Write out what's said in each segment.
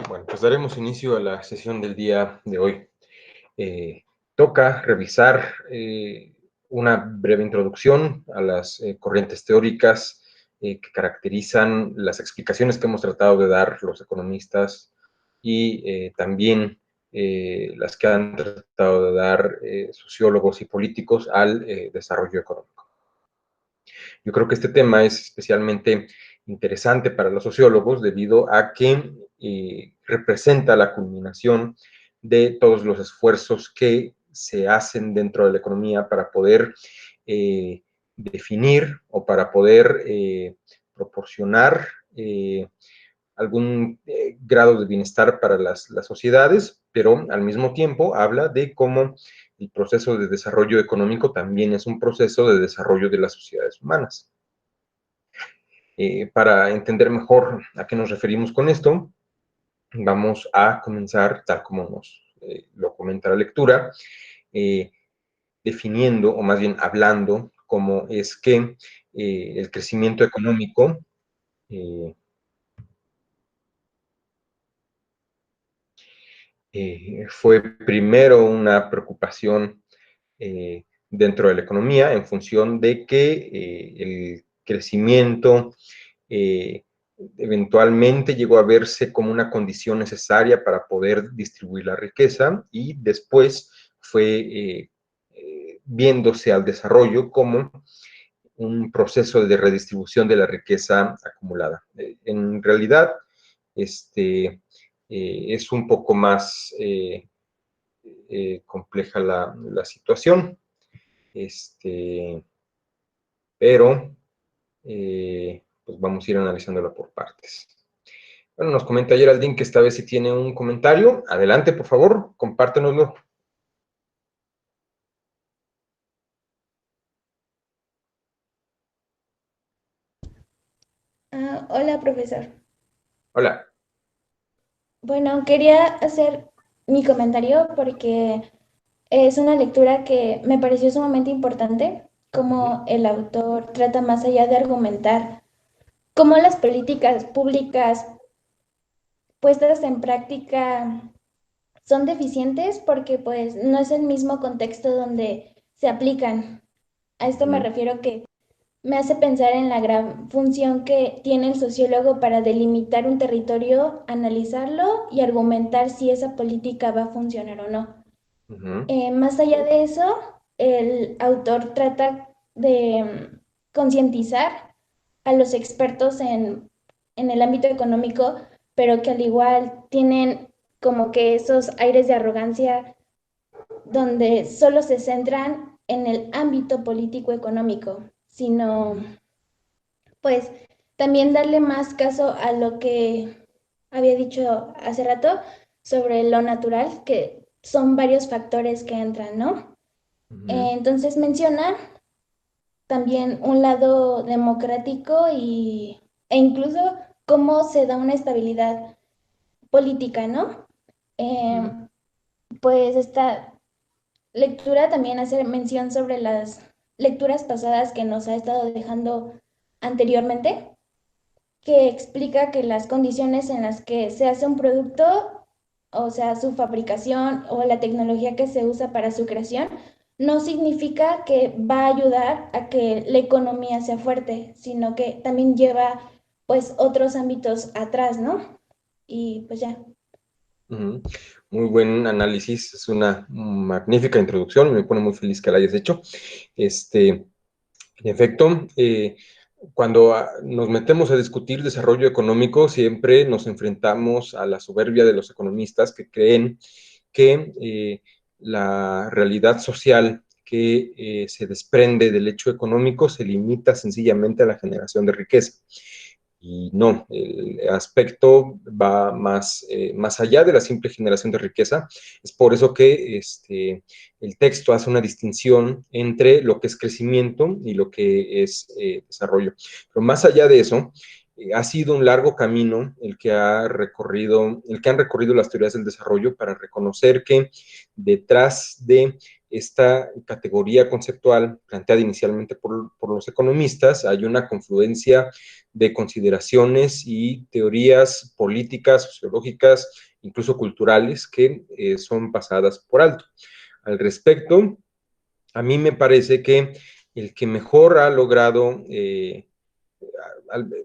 Bueno, pues daremos inicio a la sesión del día de hoy. Toca revisar una breve introducción a las corrientes teóricas que caracterizan las explicaciones que hemos tratado de dar los economistas y también las que han tratado de dar sociólogos y políticos al desarrollo económico. Yo creo que este tema es especialmente interesante para los sociólogos debido a que representa la culminación de todos los esfuerzos que se hacen dentro de la economía para poder definir o para poder proporcionar algún grado de bienestar para las sociedades, pero al mismo tiempo habla de cómo el proceso de desarrollo económico también es un proceso de desarrollo de las sociedades humanas. Para entender mejor a qué nos referimos con esto, vamos a comenzar, tal como nos lo comenta la lectura, definiendo, o más bien hablando, cómo es que el crecimiento económico fue primero una preocupación dentro de la economía en función de que el crecimiento eventualmente llegó a verse como una condición necesaria para poder distribuir la riqueza y después fue viéndose al desarrollo como un proceso de redistribución de la riqueza acumulada. En realidad, es un poco más compleja la situación, pero pues vamos a ir analizándola por partes. Bueno, nos comenta Geraldine que esta vez sí tiene un comentario. Adelante, por favor, compártenoslo. Hola, profesor. Hola. Bueno, quería hacer mi comentario porque es una lectura que me pareció sumamente importante, Ujú, como el autor trata más allá de argumentar cómo las políticas públicas puestas en práctica son deficientes porque pues no es el mismo contexto donde se aplican. A esto me ujú, refiero que me hace pensar en la gran función que tiene el sociólogo para delimitar un territorio, analizarlo y argumentar si esa política va a funcionar o no. ujú, Más allá de eso, el autor trata de concientizar a los expertos en el ámbito económico, pero que al igual tienen como que esos aires de arrogancia donde solo se centran en el ámbito político-económico, sino ujú, pues también darle más caso a lo que había dicho hace rato sobre lo natural, que son varios factores que entran, ¿no? ujú, Entonces menciona también un lado democrático e incluso cómo se da una estabilidad política, ¿no? ujú, Eh, pues esta lectura también hace mención sobre las lecturas pasadas que nos ha estado dejando anteriormente, que explica que las condiciones en las que se hace un producto, o sea, su fabricación o la tecnología que se usa para su creación, no significa que va a ayudar a que la economía sea fuerte, sino que también lleva pues otros ámbitos atrás, ¿no? Y pues ya. ujú. Muy buen análisis, es una magnífica introducción, me pone muy feliz que la hayas hecho. En efecto, cuando nos metemos a discutir desarrollo económico, siempre nos enfrentamos a la soberbia de los economistas que creen que la realidad social que se desprende del hecho económico se limita sencillamente a la generación de riqueza. Y no, el aspecto va más allá de la simple generación de riqueza. Es por eso que el texto hace una distinción entre lo que es crecimiento y lo que es desarrollo. Pero más allá de eso, ha sido un largo camino el que han recorrido las teorías del desarrollo para reconocer que detrás de esta categoría conceptual planteada inicialmente por los economistas, hay una confluencia de consideraciones y teorías políticas, sociológicas, incluso culturales, que son pasadas por alto. Al respecto, a mí me parece que el que mejor ha logrado,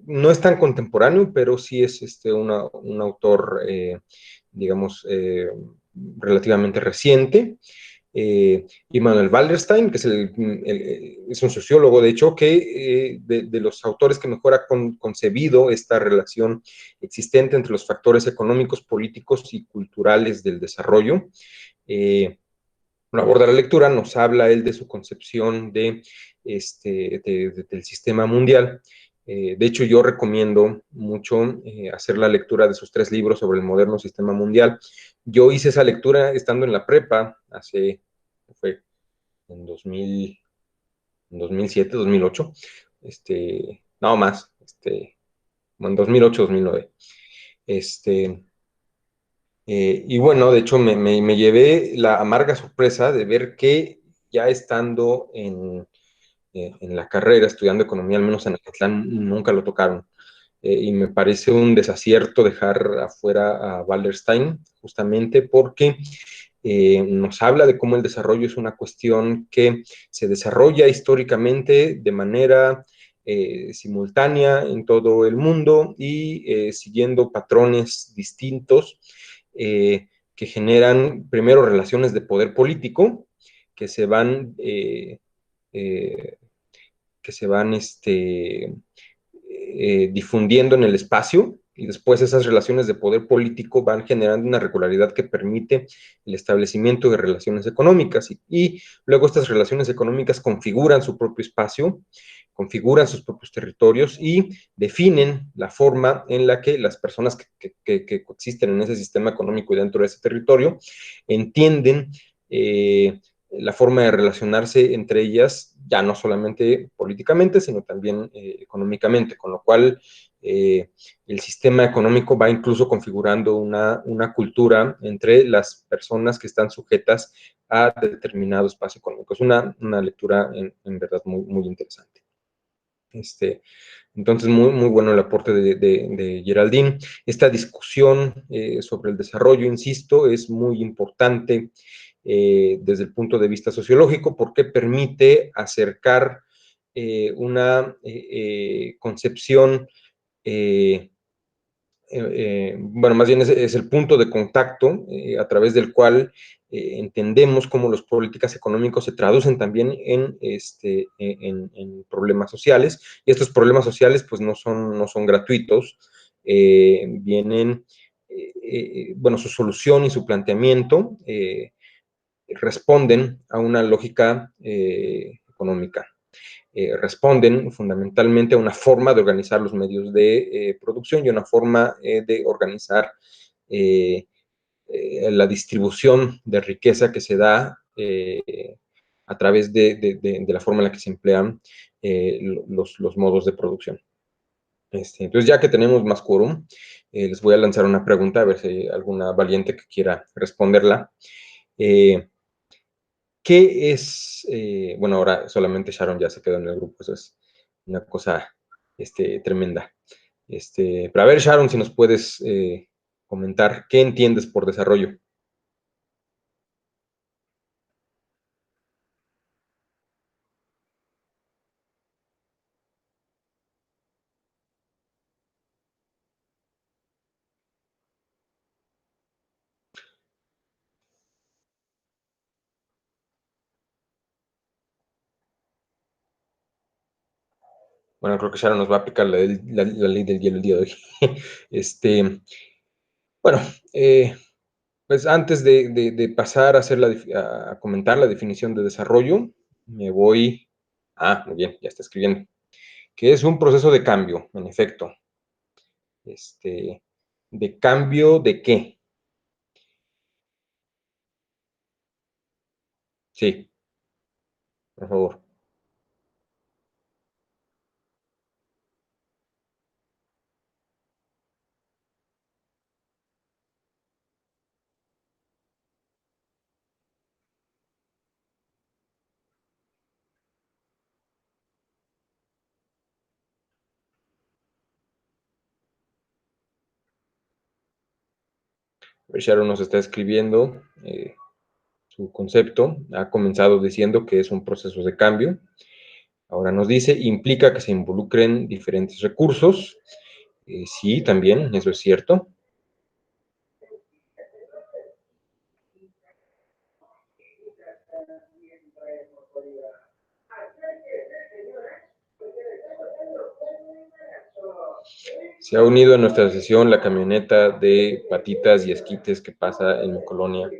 no es tan contemporáneo, pero sí es un autor, digamos, relativamente reciente, Immanuel Wallerstein, que es un sociólogo, de hecho, que de los autores que mejor ha concebido esta relación existente entre los factores económicos, políticos y culturales del desarrollo. Aborda la lectura, nos habla él de su concepción del sistema mundial. De hecho, yo recomiendo mucho hacer la lectura de sus 3 libros sobre el moderno sistema mundial. Yo hice esa lectura estando en la prepa, fue en 2000, en 2007, 2008, no más, en 2008, 2009. Y bueno, de hecho me llevé la amarga sorpresa de ver que ya estando en la carrera, estudiando economía, al menos en Acatlán, nunca lo tocaron. Y me parece un desacierto dejar afuera a Wallerstein, justamente porque nos habla de cómo el desarrollo es una cuestión que se desarrolla históricamente de manera simultánea en todo el mundo y siguiendo patrones distintos que generan primero relaciones de poder político que se van, eh, que se van difundiendo en el espacio y después esas relaciones de poder político van generando una regularidad que permite el establecimiento de relaciones económicas y luego estas relaciones económicas configuran su propio espacio, configuran sus propios territorios y definen la forma en la que las personas que coexisten en ese sistema económico y dentro de ese territorio entienden la forma de relacionarse entre ellas, ya no solamente políticamente, sino también económicamente, con lo cual el sistema económico va incluso configurando una cultura entre las personas que están sujetas a determinado espacio económico. Es una lectura en verdad muy, muy interesante. Entonces, muy, muy bueno el aporte de Geraldine. Esta discusión sobre el desarrollo, insisto, es muy importante desde el punto de vista sociológico porque permite acercar una concepción bueno, más bien es el punto de contacto a través del cual entendemos cómo las políticas económicas se traducen también en problemas sociales. Y estos problemas sociales pues no son gratuitos, vienen, bueno, su solución y su planteamiento responden a una lógica económica. Responden fundamentalmente a una forma de organizar los medios de producción y una forma de organizar la distribución de riqueza que se da a través de la forma en la que se emplean los modos de producción. Entonces, ya que tenemos más quórum, les voy a lanzar una pregunta, a ver si hay alguna valiente que quiera responderla. ¿Qué es, bueno, ahora solamente Sharon ya se quedó en el grupo, eso es una cosa tremenda. Pero a ver, Sharon, si nos puedes comentar, ¿qué entiendes por desarrollo? Bueno, creo que Sharon nos va a aplicar la ley del hielo el día de hoy. Bueno, pues antes de pasar a, a comentar la definición de desarrollo, me voy... Ah, muy bien, ya está escribiendo. Que es un proceso de cambio, en efecto. ¿De cambio de qué? Sí, por favor. Sharon nos está escribiendo su concepto. Ha comenzado diciendo que es un proceso de cambio. Ahora nos dice, implica que se involucren diferentes recursos. Sí, también, eso es cierto. Se ha unido a nuestra sesión la camioneta de patitas y esquites que pasa en mi colonia.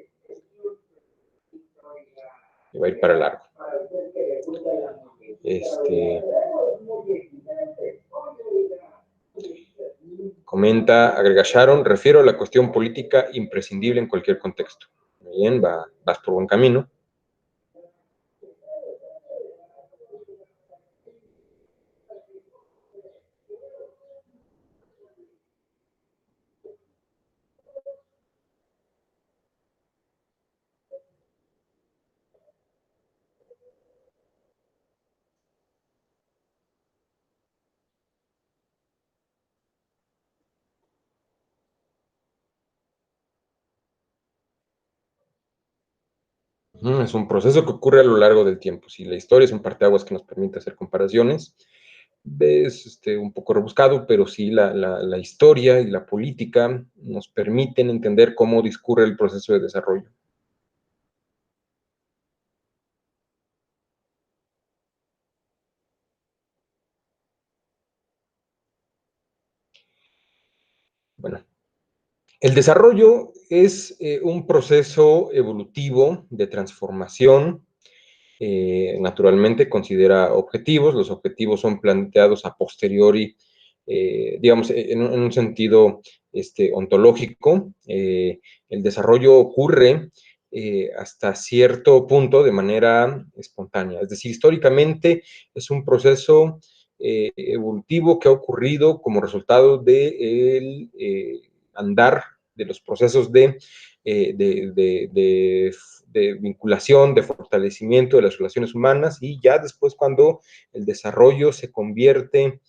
Y va a ir para largo. Comenta, agrega Sharon, refiero a la cuestión política imprescindible en cualquier contexto. Muy bien, vas por buen camino. Es un proceso que ocurre a lo largo del tiempo. Si la historia es un parteaguas que nos permite hacer comparaciones, es un poco rebuscado, pero sí la historia y la política nos permiten entender cómo discurre el proceso de desarrollo. Bueno, el desarrollo es un proceso evolutivo de transformación. Naturalmente considera objetivos. Los objetivos son planteados a posteriori, digamos, en un sentido ontológico. El desarrollo ocurre hasta cierto punto de manera espontánea. Es decir, históricamente es un proceso evolutivo que ha ocurrido como resultado del andar de los procesos eh, de, de, de, de vinculación, de fortalecimiento de las relaciones humanas, y ya después cuando el desarrollo se convierte,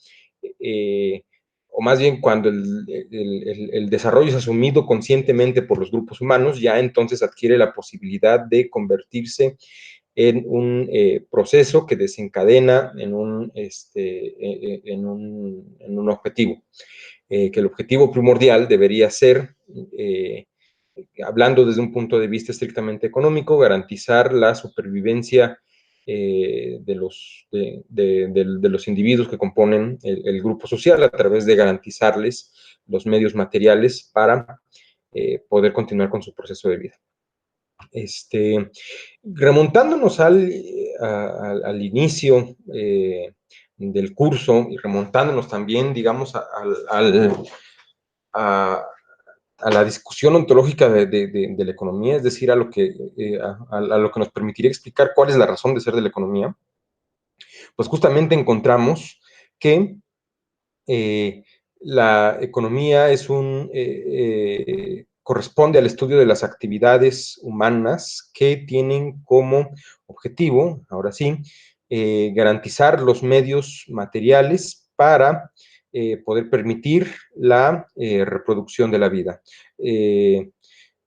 o más bien cuando el desarrollo es asumido conscientemente por los grupos humanos, ya entonces adquiere la posibilidad de convertirse en un proceso que desencadena en un objetivo. Que el objetivo primordial debería ser, hablando desde un punto de vista estrictamente económico, garantizar la supervivencia de los individuos que componen el grupo social a través de garantizarles los medios materiales para poder continuar con su proceso de vida. Remontándonos al inicio del curso y remontándonos también, digamos, a, a la discusión ontológica de la economía, es decir, a lo que nos permitiría explicar cuál es la razón de ser de la economía, pues justamente encontramos que la economía corresponde al estudio de las actividades humanas que tienen como objetivo, ahora sí, garantizar los medios materiales para poder permitir la reproducción de la vida.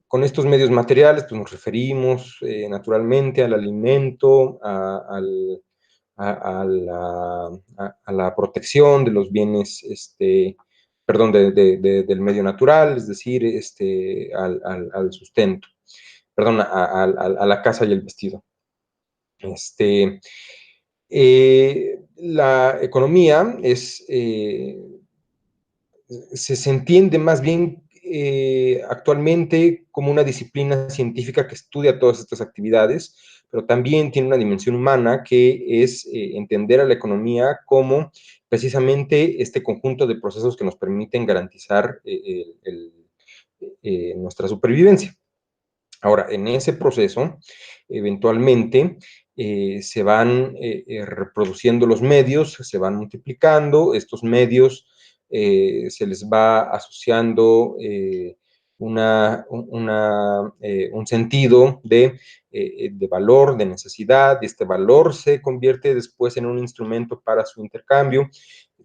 Con estos medios materiales, pues nos referimos naturalmente al alimento, a la protección de los bienes, perdón, del medio natural, es decir, al sustento, perdón, a la casa y el vestido. La economía se entiende más bien actualmente como una disciplina científica que estudia todas estas actividades, pero también tiene una dimensión humana que es entender a la economía como precisamente este conjunto de procesos que nos permiten garantizar nuestra supervivencia. Ahora, en ese proceso, eventualmente se van reproduciendo los medios, se van multiplicando, estos medios se les va asociando un sentido de valor, de necesidad, y este valor se convierte después en un instrumento para su intercambio,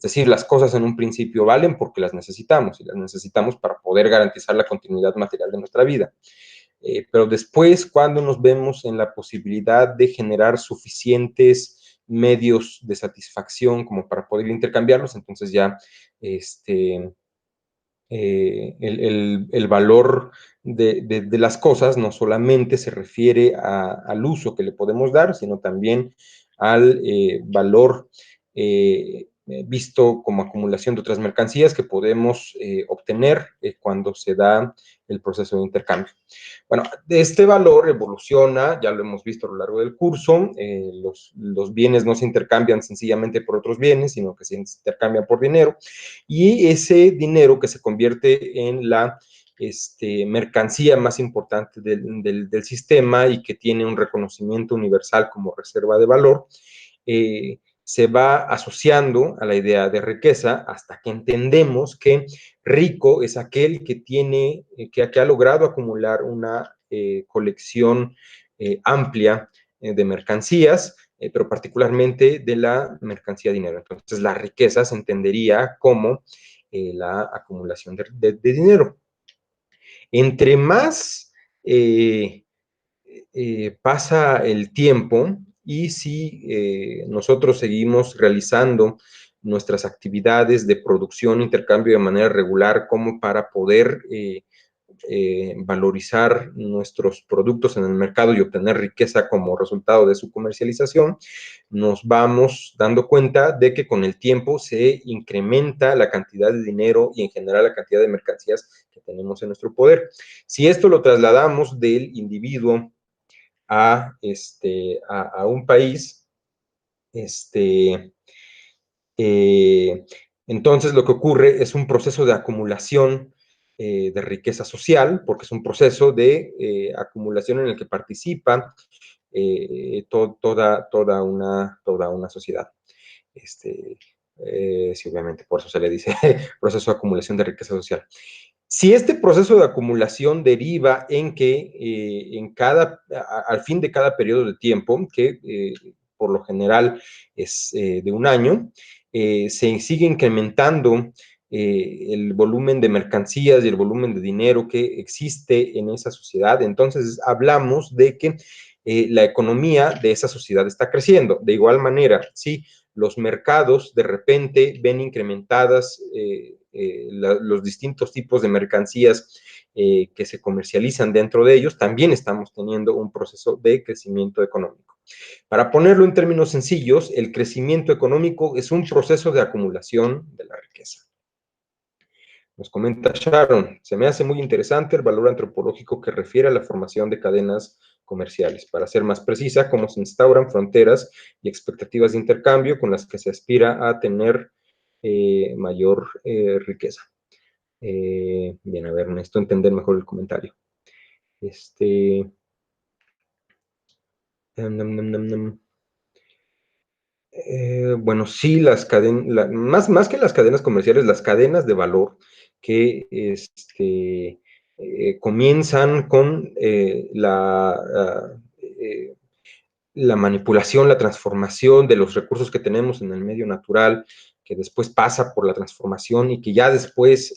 Es decir, las cosas en un principio valen porque las necesitamos, y las necesitamos para poder garantizar la continuidad material de nuestra vida. Pero después, cuando nos vemos en la posibilidad de generar suficientes medios de satisfacción como para poder intercambiarlos, entonces ya el valor de las cosas no solamente se refiere al uso que le podemos dar, sino también al valor visto como acumulación de otras mercancías que podemos obtener cuando se da el proceso de intercambio. Bueno, este valor evoluciona, ya lo hemos visto a lo largo del curso, los bienes no se intercambian sencillamente por otros bienes, sino que se intercambian por dinero, y ese dinero que se convierte en la mercancía más importante del sistema y que tiene un reconocimiento universal como reserva de valor, se va asociando a la idea de riqueza hasta que entendemos que rico es aquel que tiene, que ha logrado acumular una colección amplia de mercancías, pero particularmente de la mercancía dinero. Entonces, la riqueza se entendería como la acumulación de dinero. Entre más pasa el tiempo y si nosotros seguimos realizando nuestras actividades de producción e intercambio de manera regular como para poder valorizar nuestros productos en el mercado y obtener riqueza como resultado de su comercialización, nos vamos dando cuenta de que con el tiempo se incrementa la cantidad de dinero y en general la cantidad de mercancías que tenemos en nuestro poder. Si esto lo trasladamos del individuo a un país, eh, entonces lo que ocurre es un proceso de acumulación de riqueza social, porque es un proceso de acumulación en el que participa toda una sociedad. Sí, obviamente, por eso se le dice proceso de acumulación de riqueza social. Si este proceso de acumulación deriva en que al fin de cada periodo de tiempo, que por lo general es de un año, se sigue incrementando el volumen de mercancías y el volumen de dinero que existe en esa sociedad, entonces hablamos de que la economía de esa sociedad está creciendo. De igual manera, si los mercados de repente ven incrementadas los distintos tipos de mercancías que se comercializan dentro de ellos, también estamos teniendo un proceso de crecimiento económico. Para ponerlo en términos sencillos, el crecimiento económico es un proceso de acumulación de la riqueza. Nos comenta Sharon, se me hace muy interesante el valor antropológico que refiere a la formación de cadenas comerciales. Para ser más precisa, cómo se instauran fronteras y expectativas de intercambio con las que se aspira a tener mayor riqueza. Bien, a ver, necesito entender mejor el comentario. Bueno, sí, más que las cadenas comerciales, las cadenas de valor que comienzan con la manipulación, la transformación de los recursos que tenemos en el medio natural, que después pasa por la transformación y que ya después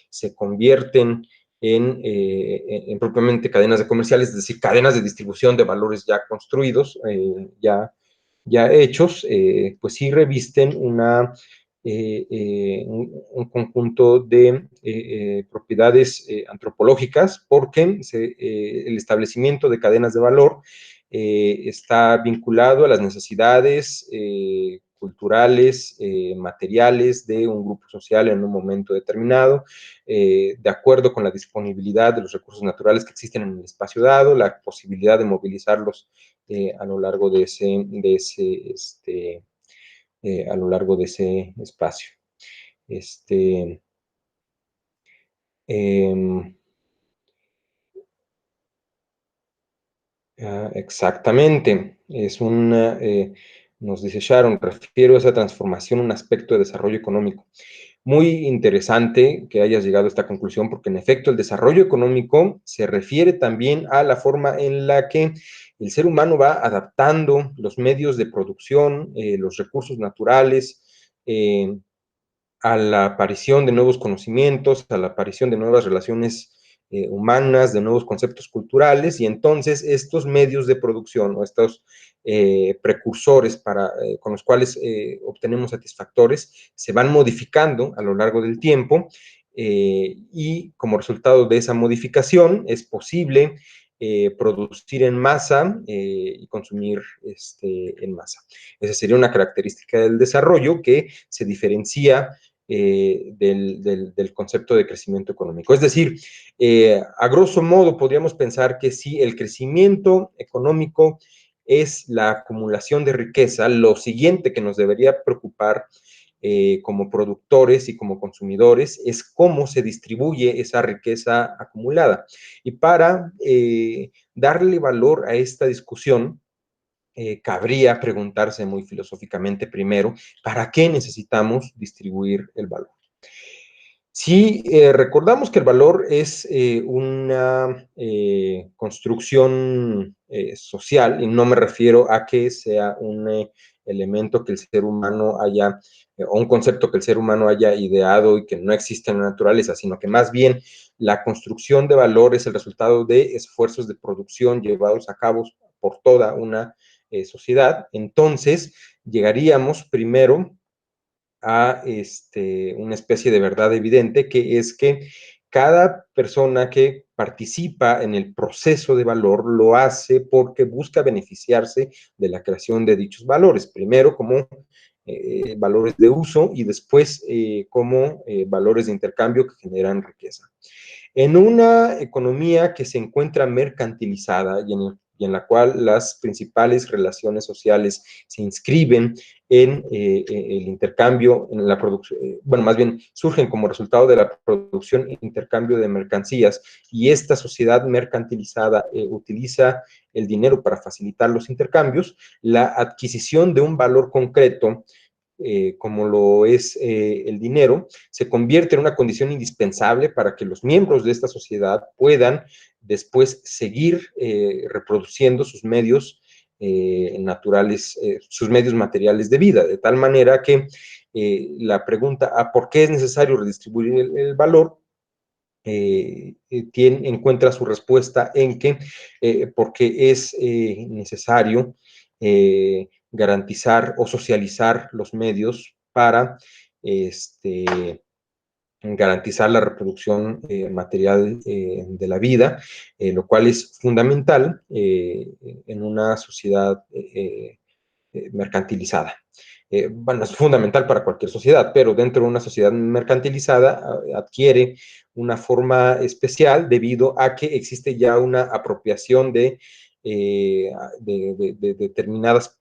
se convierten en propiamente cadenas de comerciales, es decir, cadenas de distribución de valores ya construidos, ya hechos, pues sí revisten un conjunto de propiedades antropológicas, porque el establecimiento de cadenas de valor está vinculado a las necesidades culturales, materiales de un grupo social en un momento determinado, de acuerdo con la disponibilidad de los recursos naturales que existen en el espacio dado, la posibilidad de movilizarlos a lo largo de a lo largo de ese espacio. Eh, exactamente, nos dice Sharon, refiero a esa transformación un aspecto de desarrollo económico. Muy interesante que hayas llegado a esta conclusión, porque en efecto el desarrollo económico se refiere también a la forma en la que el ser humano va adaptando los medios de producción, los recursos naturales, a la aparición de nuevos conocimientos, a la aparición de nuevas relaciones humanas, de nuevos conceptos culturales, y entonces estos medios de producción o estos precursores con los cuales obtenemos satisfactores se van modificando a lo largo del tiempo, y como resultado de esa modificación es posible producir en masa y consumir en masa. Esa sería una característica del desarrollo que se diferencia del concepto de crecimiento económico. Es decir, a grosso modo podríamos pensar que si el crecimiento económico es la acumulación de riqueza, lo siguiente que nos debería preocupar como productores y como consumidores es cómo se distribuye esa riqueza acumulada. Y para darle valor a esta discusión, cabría preguntarse muy filosóficamente primero, ¿para qué necesitamos distribuir el valor? Si recordamos que el valor es una construcción social, y no me refiero a que sea un elemento que el ser humano haya, o un concepto que el ser humano haya ideado y que no existe en la naturaleza, sino que más bien la construcción de valor es el resultado de esfuerzos de producción llevados a cabo por toda una sociedad. Entonces, llegaríamos primero a una especie de verdad evidente, que es que cada persona que participa en el proceso de valor lo hace porque busca beneficiarse de la creación de dichos valores, primero como valores de uso y después como valores de intercambio que generan riqueza. En una economía que se encuentra mercantilizada y en la cual las principales relaciones sociales se inscriben en el intercambio, en la producción, bueno, más bien surgen como resultado de la producción e intercambio de mercancías, y esta sociedad mercantilizada utiliza el dinero para facilitar los intercambios, la adquisición de un valor concreto como lo es el dinero, se convierte en una condición indispensable para que los miembros de esta sociedad puedan después seguir reproduciendo sus medios naturales, sus medios materiales de vida, de tal manera que la pregunta a por qué es necesario redistribuir el valor encuentra su respuesta en que porque es necesario garantizar o socializar los medios para garantizar la reproducción material de la vida, lo cual es fundamental en una sociedad mercantilizada. Bueno, es fundamental para cualquier sociedad, pero dentro de una sociedad mercantilizada adquiere una forma especial debido a que existe ya una apropiación de determinados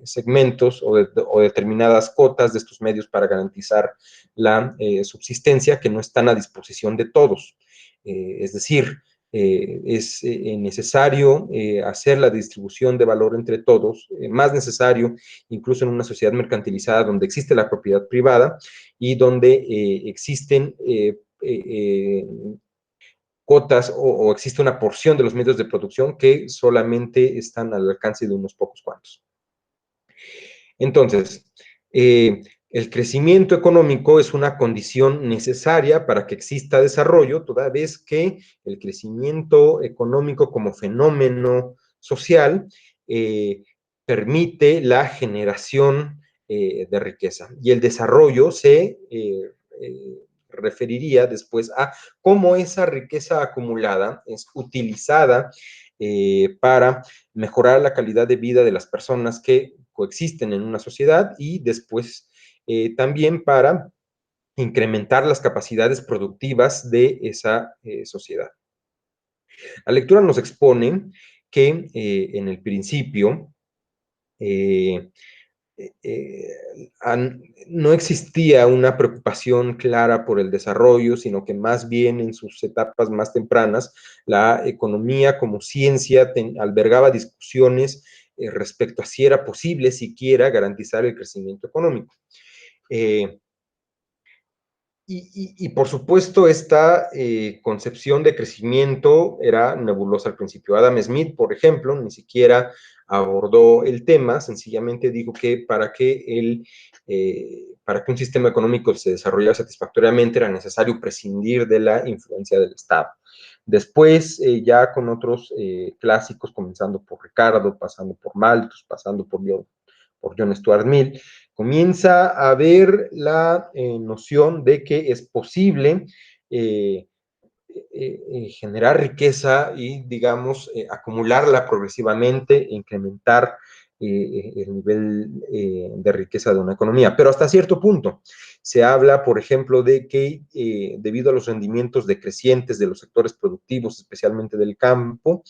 segmentos o determinadas cotas de estos medios para garantizar la subsistencia, que no están a disposición de todos. Es decir, es necesario hacer la distribución de valor entre todos, más necesario incluso en una sociedad mercantilizada donde existe la propiedad privada y donde existen cotas o existe una porción de los medios de producción que solamente están al alcance de unos pocos cuantos. Entonces, el crecimiento económico es una condición necesaria para que exista desarrollo, toda vez que el crecimiento económico como fenómeno social permite la generación de riqueza. Y el desarrollo se referiría después a cómo esa riqueza acumulada es utilizada para mejorar la calidad de vida de las personas que coexisten en una sociedad y después también para incrementar las capacidades productivas de esa sociedad. La lectura nos expone que en el principio no existía una preocupación clara por el desarrollo, sino que más bien en sus etapas más tempranas, la economía como ciencia albergaba discusiones respecto a si era posible siquiera garantizar el crecimiento económico. Y por supuesto, esta concepción de crecimiento era nebulosa al principio. Adam Smith, por ejemplo, ni siquiera abordó el tema, sencillamente dijo que para que el para que un sistema económico se desarrollara satisfactoriamente era necesario prescindir de la influencia del Estado. Después, ya con otros clásicos, comenzando por Ricardo, pasando por Malthus, pasando por John Stuart Mill, comienza a haber la noción de que es posible generar riqueza y, digamos, acumularla progresivamente, incrementar el nivel de riqueza de una economía. Pero hasta cierto punto se habla, por ejemplo, de que debido a los rendimientos decrecientes de los sectores productivos, especialmente del campo,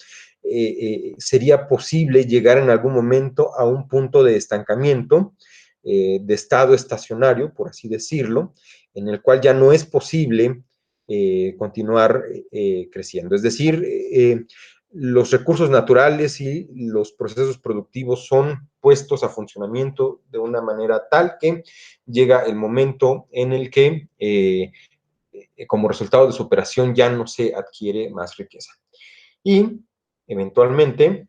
sería posible llegar en algún momento a un punto de estancamiento, de estado estacionario, por así decirlo, en el cual ya no es posible continuar creciendo. Es decir, los recursos naturales y los procesos productivos son puestos a funcionamiento de una manera tal que llega el momento en el que, como resultado de su operación, ya no se adquiere más riqueza. Y, eventualmente,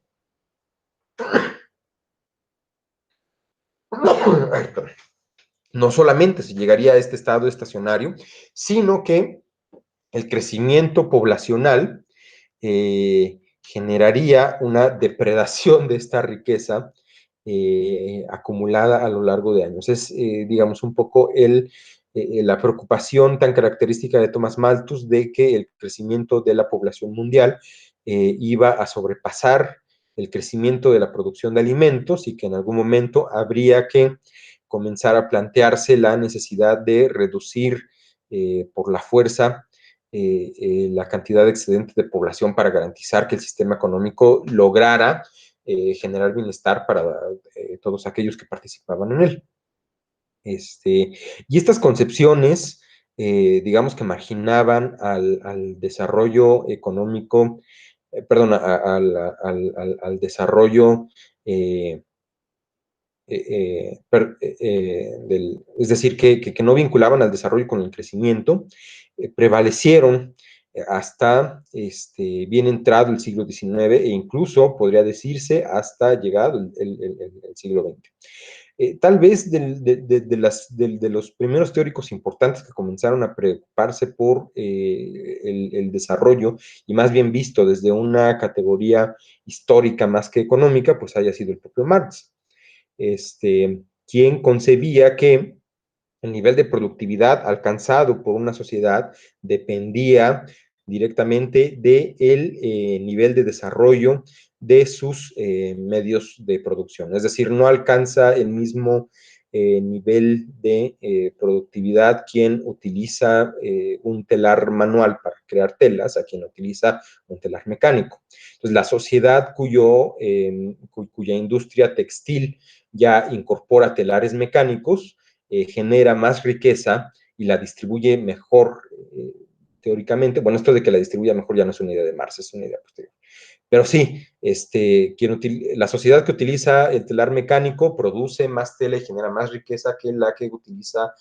no solamente se llegaría a este estado estacionario, sino que el crecimiento poblacional generaría una depredación de esta riqueza acumulada a lo largo de años. Es, digamos, un poco la preocupación tan característica de Thomas Malthus de que el crecimiento de la población mundial iba a sobrepasar el crecimiento de la producción de alimentos y que en algún momento habría que comenzar a plantearse la necesidad de reducir por la fuerza la cantidad de excedente de población para garantizar que el sistema económico lograra generar bienestar para todos aquellos que participaban en él. Y estas concepciones, digamos que marginaban al desarrollo económico, perdón, al desarrollo es decir, que no vinculaban al desarrollo con el crecimiento, prevalecieron hasta bien entrado el siglo XIX e incluso podría decirse hasta llegado el siglo XX. Tal vez de los primeros teóricos importantes que comenzaron a preocuparse por el desarrollo y más bien visto desde una categoría histórica más que económica, pues haya sido el propio Marx, quien concebía que el nivel de productividad alcanzado por una sociedad dependía directamente del nivel de desarrollo de sus medios de producción. Es decir, no alcanza el mismo nivel de productividad quien utiliza un telar manual para crear telas a quien utiliza un telar mecánico. Entonces, la sociedad cuya industria textil ya incorpora telares mecánicos, genera más riqueza y la distribuye mejor, teóricamente. Bueno, esto de que la distribuya mejor ya no es una idea de Marx, es una idea posterior. Pero sí, la sociedad que utiliza el telar mecánico produce más tela y genera más riqueza que la que utiliza,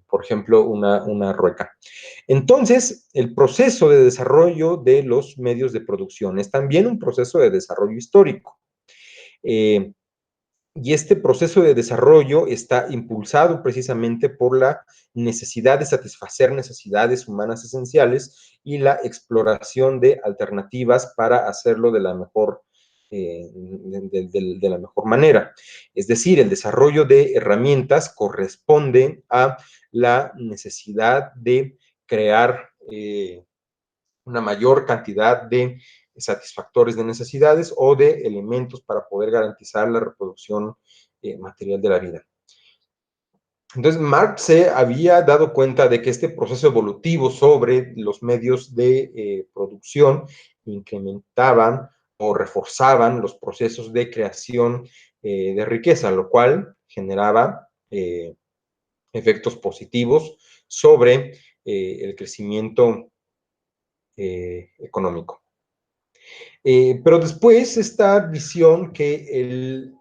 por ejemplo, una rueca. Entonces, el proceso de desarrollo de los medios de producción es también un proceso de desarrollo histórico. Y este proceso de desarrollo está impulsado precisamente por la necesidad de satisfacer necesidades humanas esenciales y la exploración de alternativas para hacerlo de la mejor, de la mejor manera. Es decir, el desarrollo de herramientas corresponde a la necesidad de crear una mayor cantidad de satisfactores de necesidades o de elementos para poder garantizar la reproducción material de la vida. Entonces, Marx se había dado cuenta de que este proceso evolutivo sobre los medios de producción incrementaban o reforzaban los procesos de creación de riqueza, lo cual generaba efectos positivos sobre el crecimiento económico. Pero después esta visión que él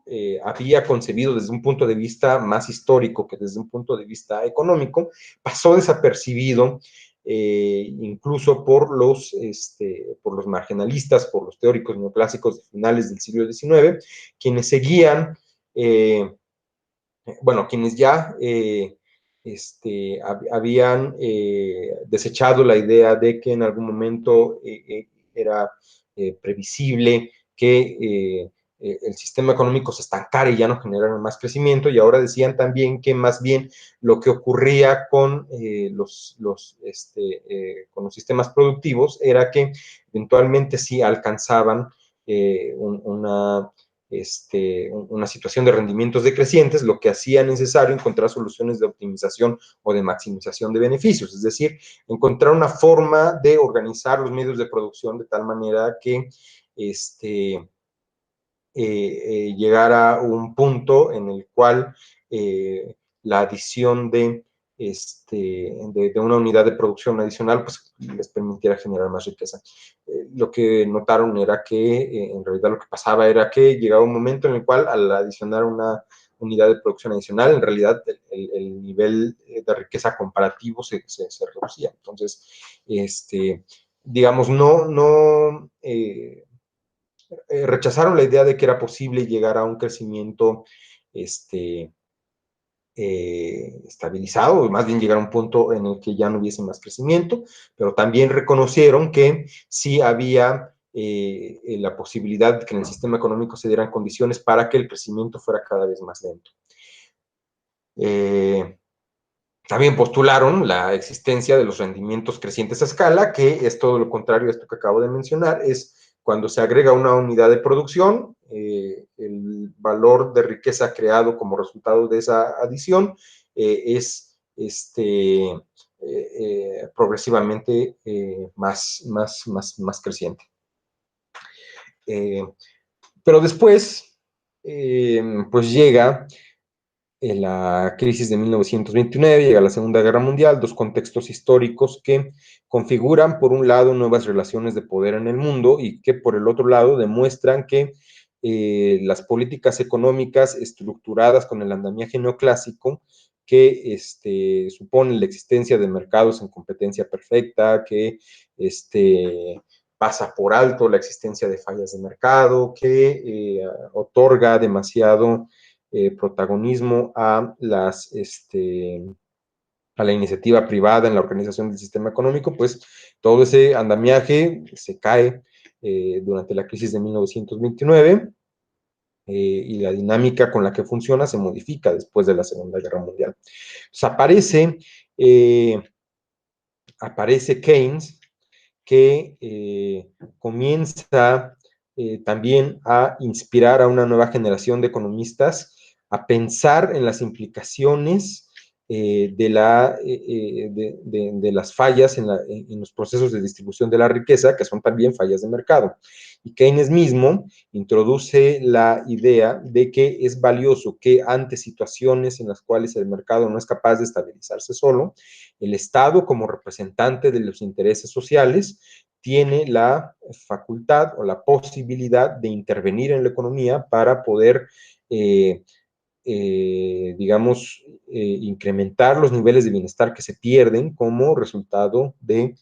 había concebido desde un punto de vista más histórico que desde un punto de vista económico, pasó desapercibido incluso por los marginalistas, por los teóricos neoclásicos de finales del siglo XIX, quienes seguían bueno, quienes ya habían desechado la idea de que en algún momento era previsible que el sistema económico se estancara y ya no generara más crecimiento, y ahora decían también que más bien lo que ocurría con, con los sistemas productivos era que eventualmente sí alcanzaban una una situación de rendimientos decrecientes, lo que hacía necesario encontrar soluciones de optimización o de maximización de beneficios, es decir, encontrar una forma de organizar los medios de producción de tal manera que llegar a un punto en el cual la adición de una unidad de producción adicional pues, les permitiera generar más riqueza. Lo que notaron era que en realidad lo que pasaba era que llegaba un momento en el cual al adicionar una unidad de producción adicional, en realidad el nivel de riqueza comparativo se reducía. Entonces, digamos, rechazaron la idea de que era posible llegar a un crecimiento estabilizado, o más bien llegar a un punto en el que ya no hubiese más crecimiento, pero también reconocieron que sí había la posibilidad de que en el sistema económico se dieran condiciones para que el crecimiento fuera cada vez más lento. También postularon la existencia de los rendimientos crecientes a escala, que es todo lo contrario a esto que acabo de mencionar, es cuando se agrega una unidad de producción, el valor de riqueza creado como resultado de esa adición es progresivamente más creciente. Pero después, pues llega en la crisis de 1929, llega la Segunda Guerra Mundial, dos contextos históricos que configuran, por un lado, nuevas relaciones de poder en el mundo y que, por el otro lado, demuestran que las políticas económicas estructuradas con el andamiaje neoclásico, que suponen la existencia de mercados en competencia perfecta, que pasa por alto la existencia de fallas de mercado, que otorga demasiado protagonismo a a la iniciativa privada en la organización del sistema económico, pues todo ese andamiaje se cae durante la crisis de 1929 y la dinámica con la que funciona se modifica después de la Segunda Guerra Mundial. Pues aparece Keynes, que comienza también a inspirar a una nueva generación de economistas a pensar en las implicaciones de las fallas en los procesos de distribución de la riqueza, que son también fallas de mercado. Y Keynes mismo introduce la idea de que es valioso que ante situaciones en las cuales el mercado no es capaz de estabilizarse solo, el Estado, como representante de los intereses sociales, tiene la facultad o la posibilidad de intervenir en la economía para poder, incrementar los niveles de bienestar que se pierden como resultado de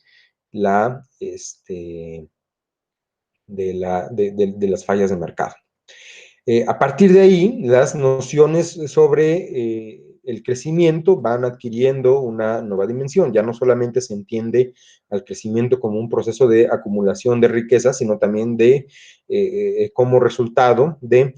la, de las fallas de mercado. A partir de ahí, las nociones sobre el crecimiento van adquiriendo una nueva dimensión. Ya no solamente se entiende al crecimiento como un proceso de acumulación de riqueza, sino también como resultado de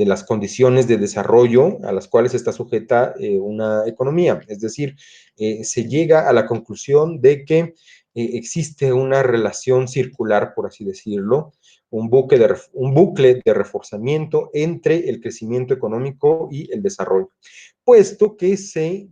las condiciones de desarrollo a las cuales está sujeta una economía. Es decir, se llega a la conclusión de que existe una relación circular, por así decirlo, un bucle de reforzamiento entre el crecimiento económico y el desarrollo, puesto que se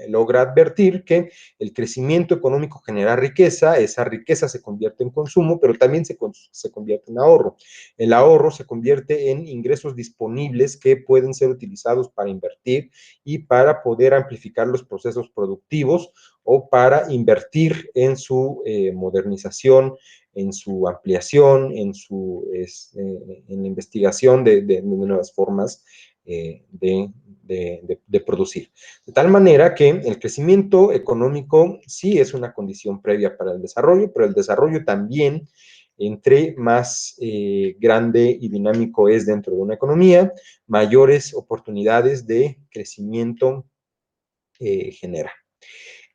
logra advertir que el crecimiento económico genera riqueza, esa riqueza se convierte en consumo, pero también se convierte en ahorro. El ahorro se convierte en ingresos disponibles que pueden ser utilizados para invertir y para poder amplificar los procesos productivos o para invertir en su modernización, en su ampliación, en la investigación de nuevas formas de producir. De tal manera que el crecimiento económico sí es una condición previa para el desarrollo, pero el desarrollo también entre más grande y dinámico es dentro de una economía, mayores oportunidades de crecimiento genera.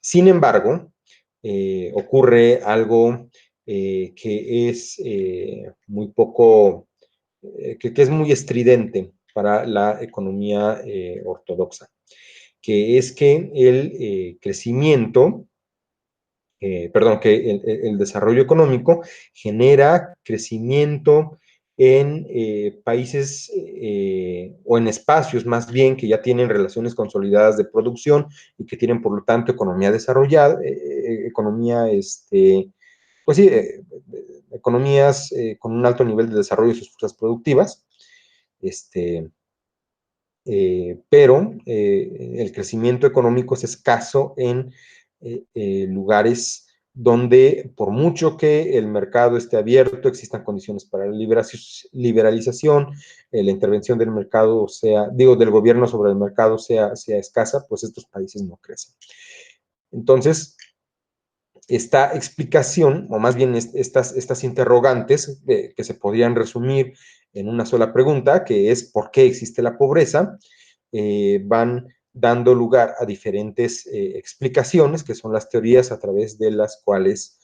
Sin embargo, ocurre algo que es muy poco, que es muy estridente para la economía ortodoxa, que es que el crecimiento, perdón, que el desarrollo económico genera crecimiento en países o en espacios más bien que ya tienen relaciones consolidadas de producción y que tienen por lo tanto economía desarrollada, economía, pues sí, economías con un alto nivel de desarrollo de sus fuerzas productivas, este, pero el crecimiento económico es escaso en lugares donde por mucho que el mercado esté abierto, existan condiciones para la liberalización, la intervención del mercado sea, digo, del gobierno sobre el mercado sea escasa, pues estos países no crecen. Entonces, esta explicación, o más bien estas interrogantes que se podrían resumir en una sola pregunta, que es ¿por qué existe la pobreza?, van dando lugar a diferentes explicaciones, que son las teorías a través de las cuales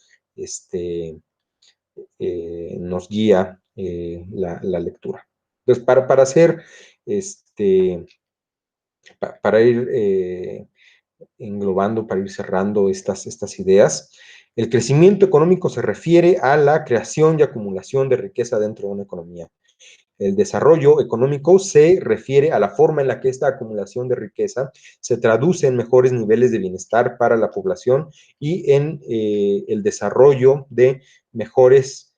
nos guía la lectura. Entonces, para hacer, para ir englobando, para ir cerrando estas ideas, el crecimiento económico se refiere a la creación y acumulación de riqueza dentro de una economía. El desarrollo económico se refiere a la forma en la que esta acumulación de riqueza se traduce en mejores niveles de bienestar para la población y en el desarrollo de mejores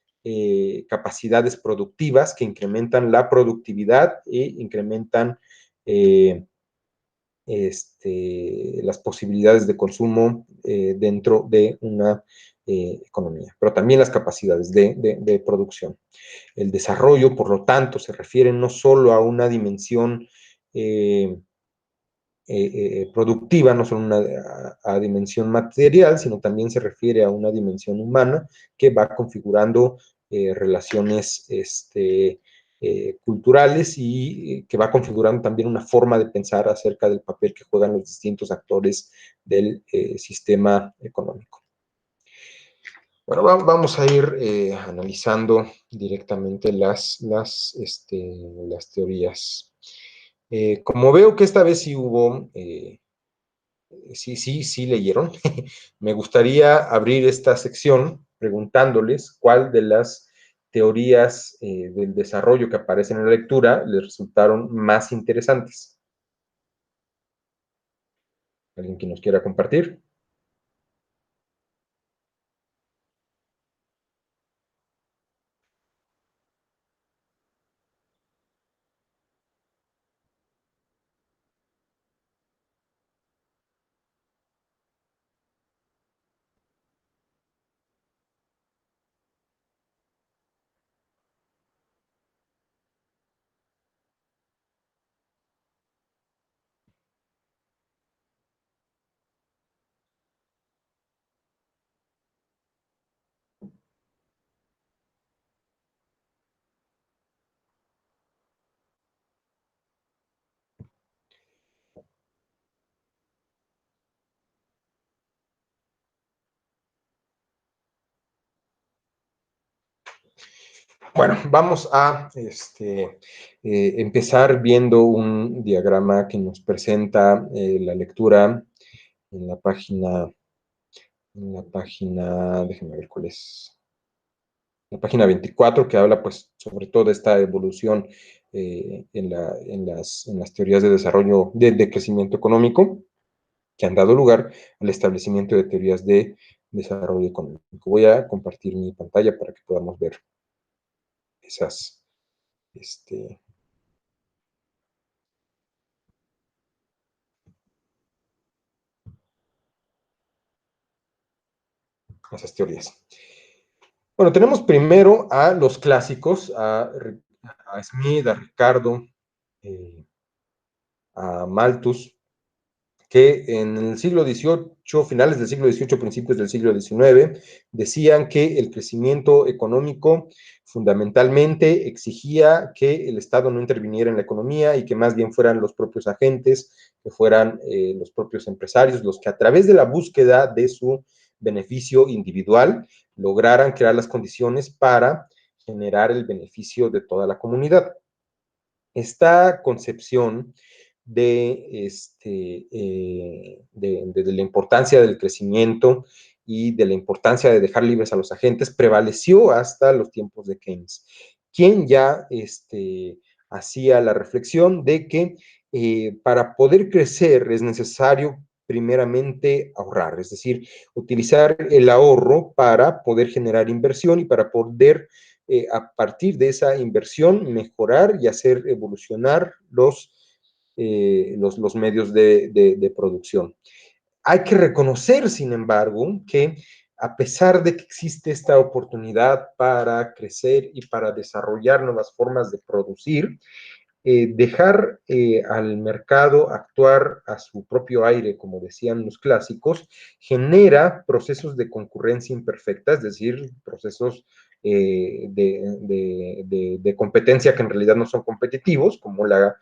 capacidades productivas que incrementan la productividad e incrementan las posibilidades de consumo dentro de una economía, pero también las capacidades de producción. El desarrollo, por lo tanto, se refiere no solo a una dimensión productiva, no solo a dimensión material, sino también se refiere a una dimensión humana que va configurando relaciones culturales y que va configurando también una forma de pensar acerca del papel que juegan los distintos actores del sistema económico. Bueno, vamos a ir analizando directamente las teorías. Como veo que esta vez sí hubo, sí leyeron, me gustaría abrir esta sección preguntándoles cuál de las teorías del desarrollo que aparecen en la lectura les resultaron más interesantes. ¿Alguien que nos quiera compartir? Bueno, vamos a empezar viendo un diagrama que nos presenta la lectura en la página, déjenme ver cuál es, la página 24, que habla pues sobre toda esta evolución en las teorías de desarrollo, de crecimiento económico, que han dado lugar al establecimiento de teorías de desarrollo económico. Voy a compartir mi pantalla para que podamos ver esas, este, esas teorías. Bueno, tenemos primero a los clásicos, a Smith, a Ricardo, a Malthus, que en el siglo XVIII, finales del siglo XVIII, principios del siglo XIX, decían que el crecimiento económico fundamentalmente exigía que el Estado no interviniera en la economía y que más bien fueran los propios agentes, que fueran los propios empresarios, los que a través de la búsqueda de su beneficio individual lograran crear las condiciones para generar el beneficio de toda la comunidad. Esta concepción de la importancia del crecimiento y de la importancia de dejar libres a los agentes prevaleció hasta los tiempos de Keynes, quien ya hacía la reflexión de que para poder crecer es necesario primeramente ahorrar, es decir, utilizar el ahorro para poder generar inversión y para poder a partir de esa inversión mejorar y hacer evolucionar los medios de producción. Hay que reconocer, sin embargo, que a pesar de que existe esta oportunidad para crecer y para desarrollar nuevas formas de producir, dejar al mercado actuar a su propio aire, como decían los clásicos, genera procesos de concurrencia imperfecta, es decir, procesos de competencia que en realidad no son competitivos, como la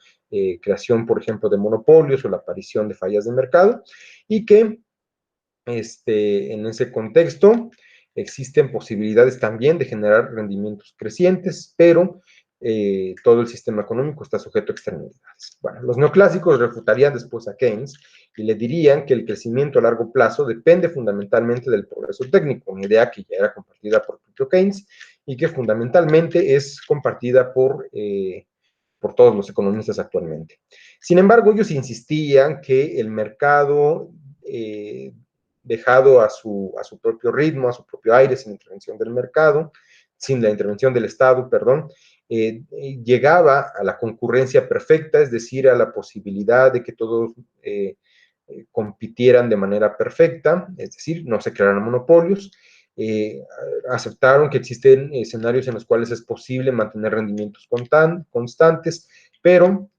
creación, por ejemplo, de monopolios o la aparición de fallas de mercado, y que en ese contexto existen posibilidades también de generar rendimientos crecientes, pero todo el sistema económico está sujeto a externalidades. Bueno, los neoclásicos refutarían después a Keynes y le dirían que el crecimiento a largo plazo depende fundamentalmente del progreso técnico, una idea que ya era compartida por propio Keynes y que fundamentalmente es compartida por todos los economistas actualmente. Sin embargo, ellos insistían que el mercado dejado a su propio ritmo, a su propio aire, sin intervención del mercado, sin la intervención del Estado, perdón, llegaba a la concurrencia perfecta, es decir, a la posibilidad de que todos compitieran de manera perfecta, es decir, no se crearan monopolios, eh, aceptaron que existen escenarios en los cuales es posible mantener rendimientos constantes, pero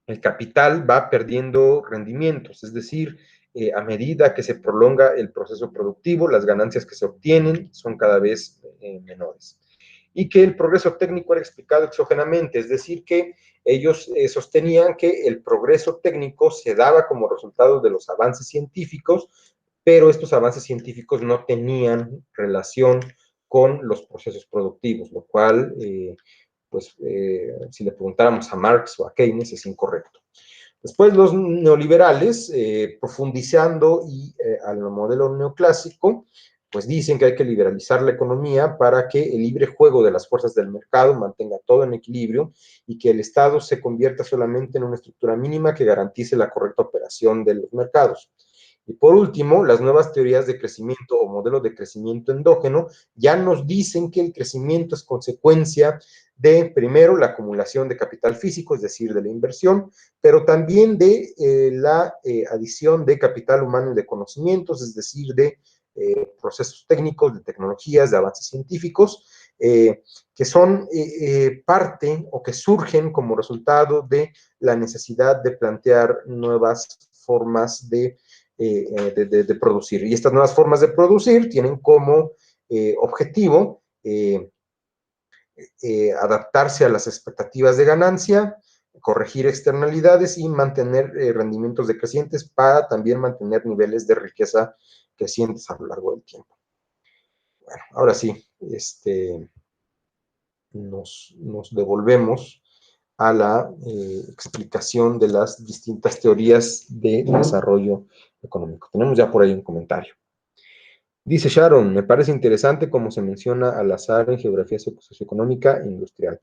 el capital va perdiendo rendimientos, es decir, a medida que se prolonga el proceso productivo, las ganancias que se obtienen son cada vez menores. Y que el progreso técnico era explicado exógenamente, es decir, que ellos sostenían que el progreso técnico se daba como resultado de los avances científicos, pero estos avances científicos no tenían relación con los procesos productivos, lo cual si le preguntáramos a Marx o a Keynes, es incorrecto. Después los neoliberales, profundizando al modelo neoclásico, pues dicen que hay que liberalizar la economía para que el libre juego de las fuerzas del mercado mantenga todo en equilibrio y que el Estado se convierta solamente en una estructura mínima que garantice la correcta operación de los mercados. Y por último, las nuevas teorías de crecimiento o modelos de crecimiento endógeno ya nos dicen que el crecimiento es consecuencia de, primero, la acumulación de capital físico, es decir, de la inversión, pero también de la adición de capital humano y de conocimientos, es decir, de procesos técnicos, de tecnologías, de avances científicos, que son parte o que surgen como resultado de la necesidad de plantear nuevas formas de producir. Y estas nuevas formas de producir tienen como objetivo adaptarse a las expectativas de ganancia, corregir externalidades y mantener rendimientos decrecientes para también mantener niveles de riqueza crecientes a lo largo del tiempo. Bueno, ahora sí, nos devolvemos a la explicación de las distintas teorías de desarrollo económico. Tenemos ya por ahí un comentario. Dice Sharon, me parece interesante cómo se menciona al azar en geografía socioeconómica e industrial.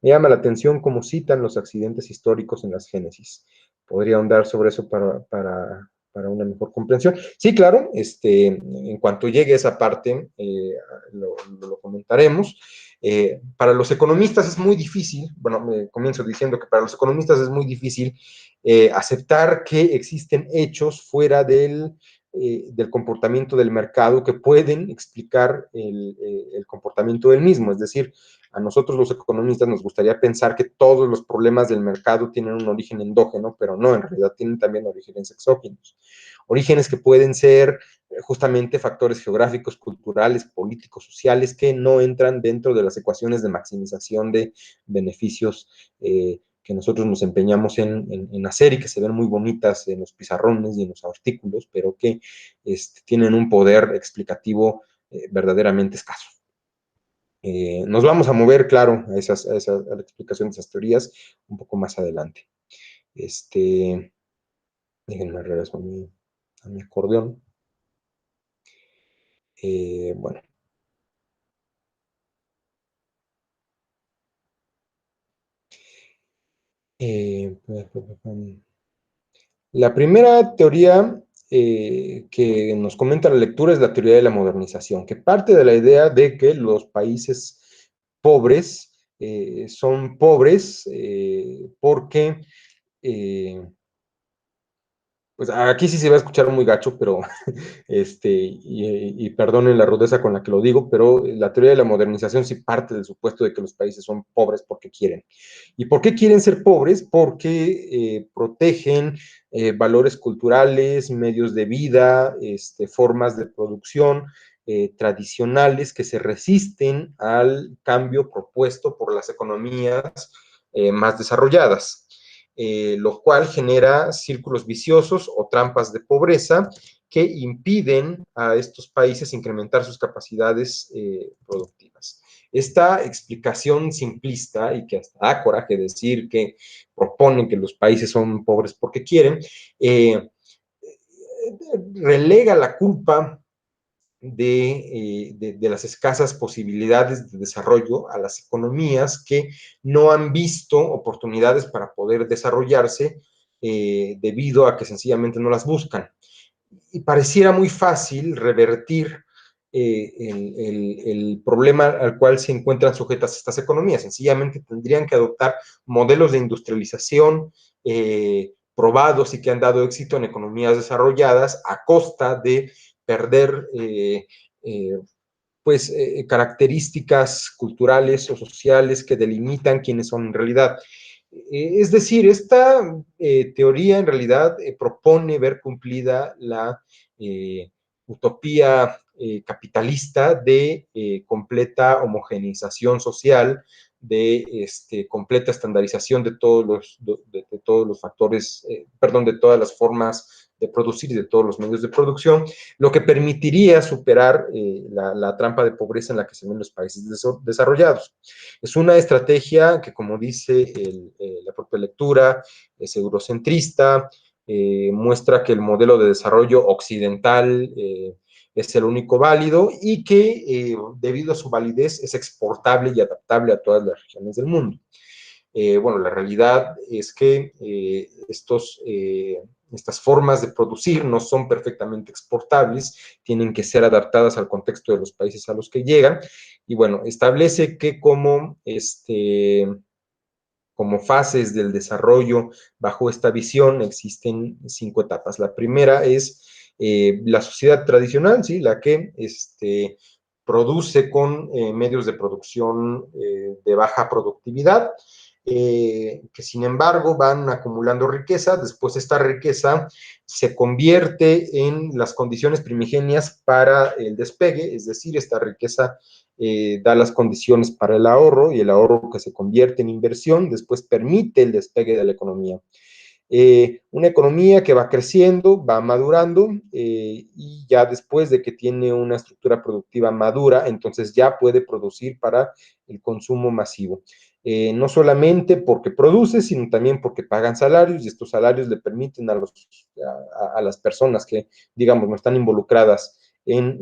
Me llama la atención cómo citan los accidentes históricos en las génesis. ¿Podría ahondar sobre eso para una mejor comprensión? Sí, claro, en cuanto llegue esa parte, lo comentaremos. Para los economistas es muy difícil, bueno, comienzo diciendo que para los economistas es muy difícil aceptar que existen hechos fuera del comportamiento del mercado que pueden explicar el comportamiento del mismo. Es decir, A nosotros los economistas nos gustaría pensar que todos los problemas del mercado tienen un origen endógeno, pero no, en realidad tienen también orígenes exógenos. Orígenes que pueden ser justamente factores geográficos, culturales, políticos, sociales, que no entran dentro de las ecuaciones de maximización de beneficios que nosotros nos empeñamos en hacer y que se ven muy bonitas en los pizarrones y en los artículos, pero que tienen un poder explicativo verdaderamente escaso. Nos vamos a mover, claro, a la explicación de esas teorías un poco más adelante. Déjenme regreso a mi acordeón. Bueno. La primera teoría que nos comenta la lectura es la teoría de la modernización, que parte de la idea de que los países pobres son pobres porque pues aquí sí se va a escuchar muy gacho, pero y perdonen la rudeza con la que lo digo, pero la teoría de la modernización sí parte del supuesto de que los países son pobres porque quieren. ¿Y por qué quieren ser pobres? Porque protegen valores culturales, medios de vida, formas de producción tradicionales que se resisten al cambio propuesto por las economías más desarrolladas. Lo cual genera círculos viciosos o trampas de pobreza que impiden a estos países incrementar sus capacidades productivas. Esta explicación simplista, y que hasta da coraje decir que proponen que los países son pobres porque quieren, relega la culpa de las escasas posibilidades de desarrollo a las economías que no han visto oportunidades para poder desarrollarse debido a que sencillamente no las buscan. Y pareciera muy fácil revertir el problema al cual se encuentran sujetas estas economías. Sencillamente tendrían que adoptar modelos de industrialización probados y que han dado éxito en economías desarrolladas a costa de perder pues características culturales o sociales que delimitan quiénes son en realidad. Es decir, esta teoría en realidad propone ver cumplida la utopía capitalista de completa homogeneización social, de completa estandarización de de todos los factores, perdón, de todas las formas de producir y de todos los medios de producción, lo que permitiría superar la trampa de pobreza en la que se ven los países desarrollados. Es una estrategia que, como dice la propia lectura, es eurocentrista, muestra que el modelo de desarrollo occidental es el único válido y que debido a su validez es exportable y adaptable a todas las regiones del mundo. Bueno, la realidad es que estas formas de producir no son perfectamente exportables, tienen que ser adaptadas al contexto de los países a los que llegan, y bueno, establece que como fases del desarrollo bajo esta visión existen 5 etapas. La primera es la sociedad tradicional, ¿sí? La que produce con medios de producción de baja productividad, que sin embargo van acumulando riqueza. Después esta riqueza se convierte en las condiciones primigenias para el despegue, es decir, esta riqueza da las condiciones para el ahorro, y el ahorro que se convierte en inversión después permite el despegue de la economía. Una economía que va creciendo, va madurando, y ya después de que tiene una estructura productiva madura, entonces ya puede producir para el consumo masivo. No solamente porque produce, sino también porque pagan salarios, y estos salarios le permiten a las personas que, digamos, no están involucradas en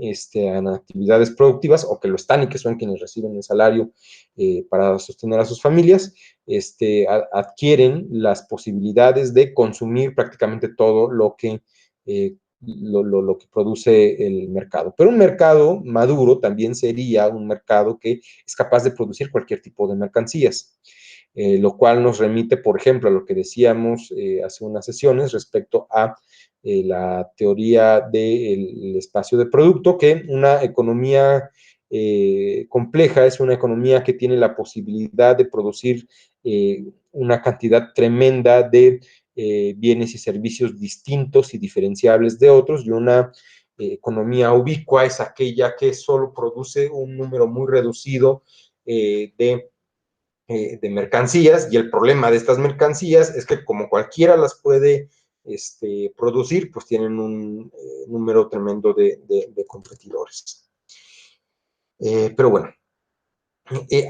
actividades productivas, o que lo están y que son quienes reciben el salario para sostener a sus familias, adquieren las posibilidades de consumir prácticamente todo lo que produce el mercado. Pero un mercado maduro también sería un mercado que es capaz de producir cualquier tipo de mercancías. Lo cual nos remite, por ejemplo, a lo que decíamos hace unas sesiones respecto a la teoría del espacio de producto, que una economía compleja, es una economía que tiene la posibilidad de producir una cantidad tremenda de bienes y servicios distintos y diferenciables de otros, y una economía ubicua es aquella que solo produce un número muy reducido de mercancías, y el problema de estas mercancías es que como cualquiera las puede producir, pues tienen un número tremendo de competidores. Pero bueno,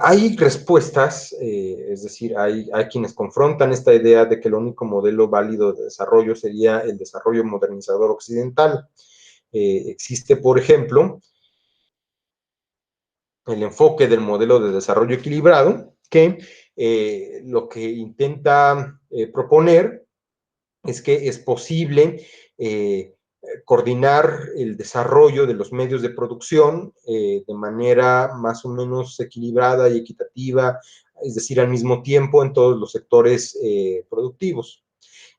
hay respuestas, es decir, hay quienes confrontan esta idea de que el único modelo válido de desarrollo sería el desarrollo modernizador occidental. Existe, por ejemplo, el enfoque del modelo de desarrollo equilibrado, que lo que intenta proponer es que es posible coordinar el desarrollo de los medios de producción de manera más o menos equilibrada y equitativa, es decir, al mismo tiempo en todos los sectores productivos.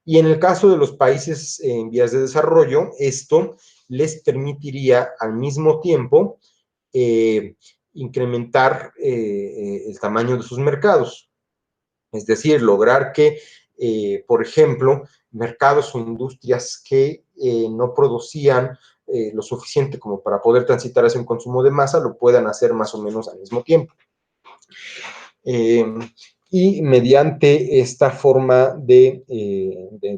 Y en el caso de los países en vías de desarrollo, esto les permitiría al mismo tiempo incrementar el tamaño de sus mercados. Es decir, lograr que, por ejemplo, mercados o industrias que no producían lo suficiente como para poder transitar hacia un consumo de masa, lo puedan hacer más o menos al mismo tiempo. Y mediante esta forma de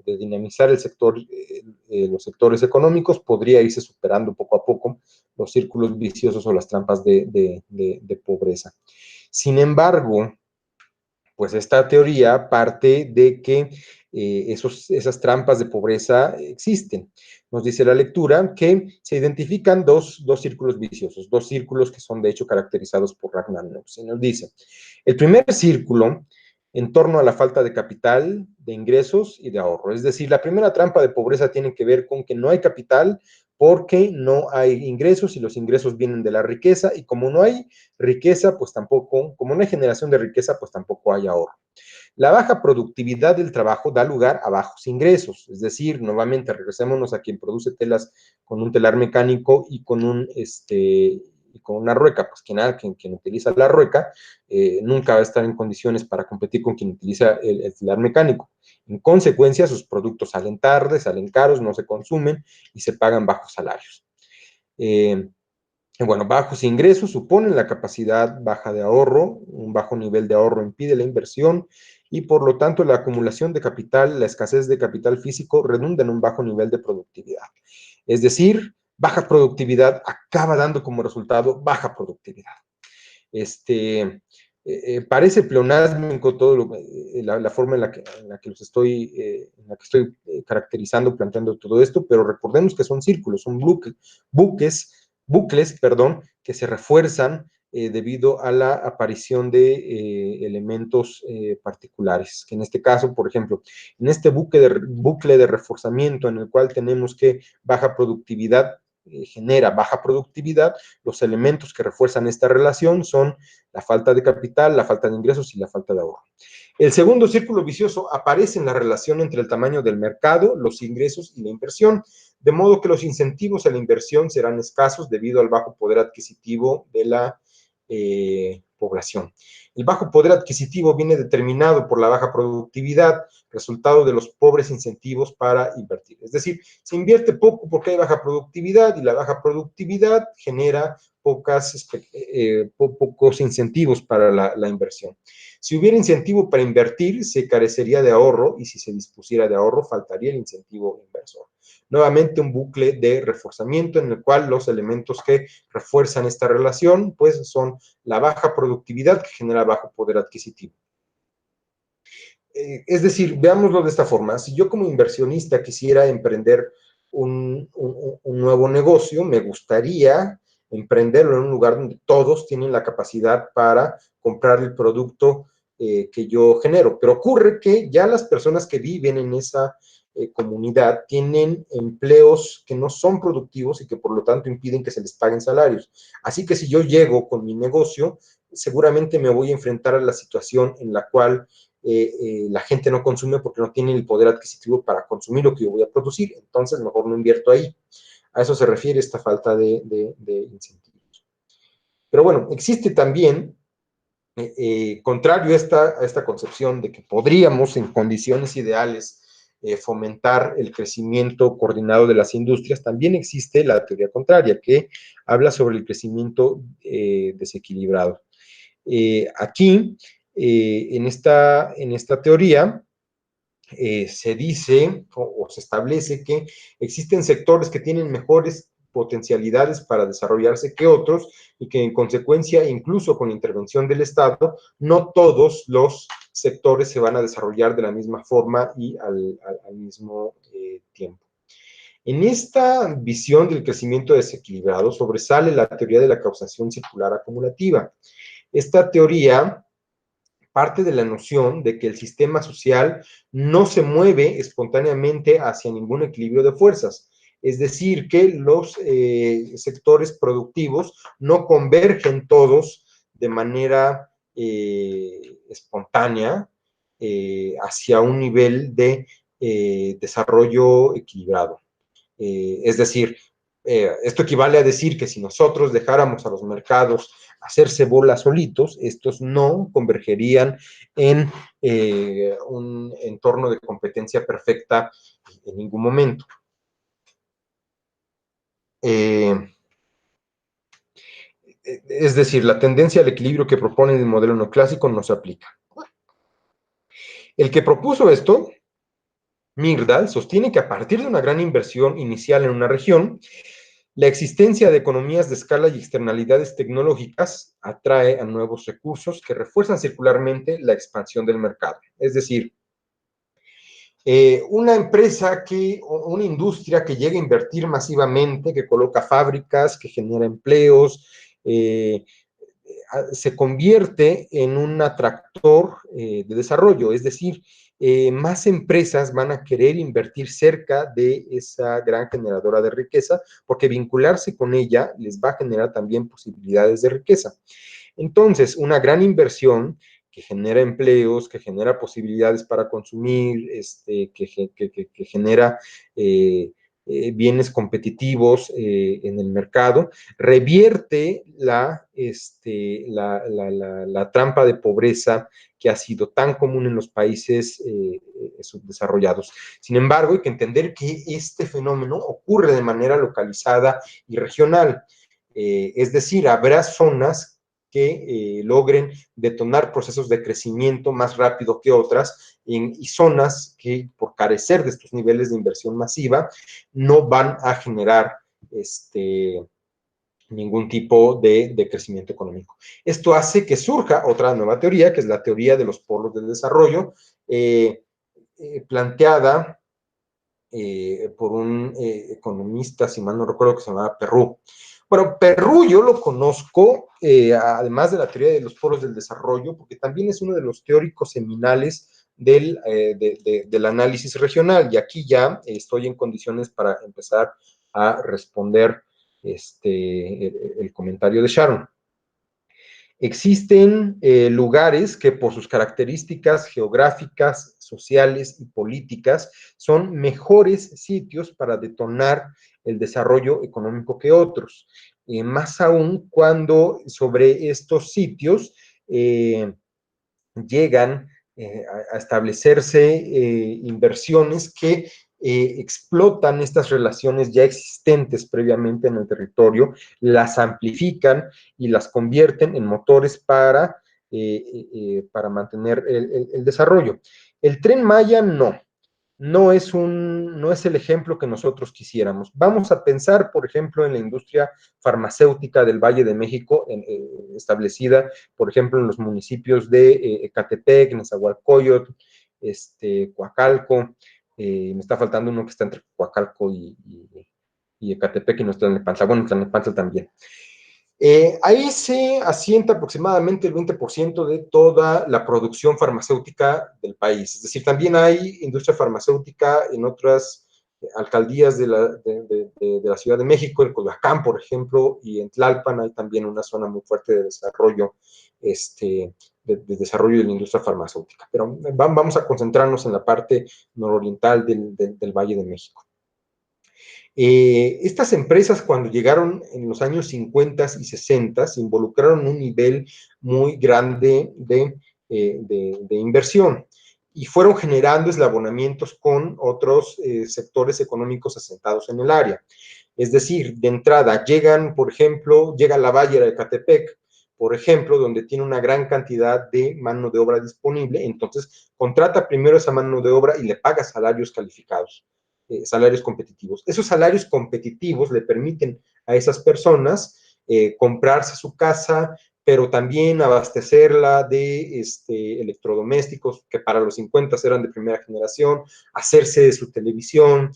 dinamizar el sector, los sectores económicos, podría irse superando poco a poco los círculos viciosos o las trampas de pobreza. Sin embargo, pues esta teoría parte de que esas trampas de pobreza existen. Nos dice la lectura que se identifican dos círculos viciosos, dos círculos que son de hecho caracterizados por Ragnarsson. Y nos dice, el primer círculo en torno a la falta de capital, de ingresos y de ahorro. Es decir, la primera trampa de pobreza tiene que ver con que no hay capital porque no hay ingresos y los ingresos vienen de la riqueza, y como no hay riqueza, pues tampoco, como no hay generación de riqueza, pues tampoco hay ahorro. La baja productividad del trabajo da lugar a bajos ingresos, es decir, nuevamente regresémonos a quien produce telas con un telar mecánico y con una rueca, pues quien utiliza la rueca nunca va a estar en condiciones para competir con quien utiliza el telar mecánico. En consecuencia, sus productos salen tarde, salen caros, no se consumen y se pagan bajos salarios. Bueno, bajos ingresos suponen la capacidad baja de ahorro, un bajo nivel de ahorro impide la inversión y por lo tanto la acumulación de capital, la escasez de capital físico redunda en un bajo nivel de productividad. Es decir, baja productividad acaba dando como resultado baja productividad. Parece pleonásmico todo la forma en la que estoy caracterizando, planteando todo esto, pero recordemos que son círculos, son bucles, que se refuerzan debido a la aparición de elementos particulares, que en este caso, por ejemplo, en este bucle de reforzamiento en el cual tenemos que baja productividad genera baja productividad, los elementos que refuerzan esta relación son la falta de capital, la falta de ingresos y la falta de ahorro. El segundo círculo vicioso aparece en la relación entre el tamaño del mercado, los ingresos y la inversión, de modo que los incentivos a la inversión serán escasos debido al bajo poder adquisitivo de la población. El bajo poder adquisitivo viene determinado por la baja productividad, resultado de los pobres incentivos para invertir. Es decir, se invierte poco porque hay baja productividad y la baja productividad genera pocos incentivos para la inversión. Si hubiera incentivo para invertir, se carecería de ahorro y si se dispusiera de ahorro, faltaría el incentivo inversor. Nuevamente un bucle de reforzamiento en el cual los elementos que refuerzan esta relación pues son la baja productividad que genera bajo poder adquisitivo. Es decir, veámoslo de esta forma, si yo como inversionista quisiera emprender un nuevo negocio, me gustaría emprenderlo en un lugar donde todos tienen la capacidad para comprar el producto que yo genero. Pero ocurre que ya las personas que viven en esa comunidad tienen empleos que no son productivos y que por lo tanto impiden que se les paguen salarios. Así que si yo llego con mi negocio, seguramente me voy a enfrentar a la situación en la cual la gente no consume porque no tiene el poder adquisitivo para consumir lo que yo voy a producir. Entonces, mejor no invierto ahí. A eso se refiere esta falta de incentivos. Pero bueno, existe también, contrario a esta concepción de que podríamos en condiciones ideales fomentar el crecimiento coordinado de las industrias, también existe la teoría contraria, que habla sobre el crecimiento desequilibrado. Aquí, en esta teoría, se dice o se establece que existen sectores que tienen mejores potencialidades para desarrollarse que otros y que en consecuencia, incluso con intervención del Estado, no todos los sectores se van a desarrollar de la misma forma y al mismo tiempo. En esta visión del crecimiento desequilibrado sobresale la teoría de la causación circular acumulativa. Esta teoría parte de la noción de que el sistema social no se mueve espontáneamente hacia ningún equilibrio de fuerzas. Es decir, que los sectores productivos no convergen todos de manera espontánea hacia un nivel de desarrollo equilibrado. Es decir, esto equivale a decir que si nosotros dejáramos a los mercados hacerse bolas solitos, estos no convergerían en un entorno de competencia perfecta en ningún momento. Es decir, la tendencia al equilibrio que propone el modelo neoclásico no se aplica. El que propuso esto, Myrdal, sostiene que a partir de una gran inversión inicial en una región, la existencia de economías de escala y externalidades tecnológicas atrae a nuevos recursos que refuerzan circularmente la expansión del mercado. Es decir, una empresa una industria que llega a invertir masivamente, que coloca fábricas, que genera empleos, se convierte en un atractor de desarrollo, es decir, más empresas van a querer invertir cerca de esa gran generadora de riqueza, porque vincularse con ella les va a generar también posibilidades de riqueza. Entonces, una gran inversión que genera empleos, que genera posibilidades para consumir, que genera bienes competitivos en el mercado, revierte la trampa de pobreza que ha sido tan común en los países subdesarrollados. Sin embargo, hay que entender que este fenómeno ocurre de manera localizada y regional. Es decir, habrá zonas que logren detonar procesos de crecimiento más rápido que otras y zonas que por carecer de estos niveles de inversión masiva no van a generar ningún tipo de crecimiento económico. Esto hace que surja otra nueva teoría, que es la teoría de los polos del desarrollo, planteada por un economista, si mal no recuerdo, que se llamaba Perrú. Bueno, Perrú yo lo conozco, además de la teoría de los polos del desarrollo, porque también es uno de los teóricos seminales del análisis regional, y aquí ya estoy en condiciones para empezar a responder el comentario de Sharon. Existen lugares que por sus características geográficas, sociales y políticas son mejores sitios para detonar el desarrollo económico que otros. Más aún cuando sobre estos sitios llegan a establecerse inversiones que explotan estas relaciones ya existentes previamente en el territorio, las amplifican y las convierten en motores para mantener el desarrollo. El Tren Maya no es el ejemplo que nosotros quisiéramos. Vamos a pensar, por ejemplo, en la industria farmacéutica del Valle de México, establecida, por ejemplo, en los municipios de Ecatepec, Nezahualcóyotl, Coacalco, me está faltando uno que está entre Coacalco y Ecatepec y no está en Tlalnepantla, bueno, en Tlalnepantla también. Ahí se asienta aproximadamente el 20% de toda la producción farmacéutica del país. Es decir, también hay industria farmacéutica en otras alcaldías de la Ciudad de México, en Coyoacán, por ejemplo, y en Tlalpan hay también una zona muy fuerte de desarrollo, de desarrollo de la industria farmacéutica. Pero vamos a concentrarnos en la parte nororiental del Valle de México. Estas empresas, cuando llegaron en los años 50 y 60, se involucraron en un nivel muy grande de inversión y fueron generando eslabonamientos con otros sectores económicos asentados en el área. Es decir, de entrada llegan, por ejemplo, llega la Bayer de Ecatepec, por ejemplo, donde tiene una gran cantidad de mano de obra disponible, entonces contrata primero esa mano de obra y le paga salarios calificados, salarios competitivos. Esos salarios competitivos le permiten a esas personas comprarse su casa, pero también abastecerla de electrodomésticos que para los 50 eran de primera generación, hacerse de su televisión,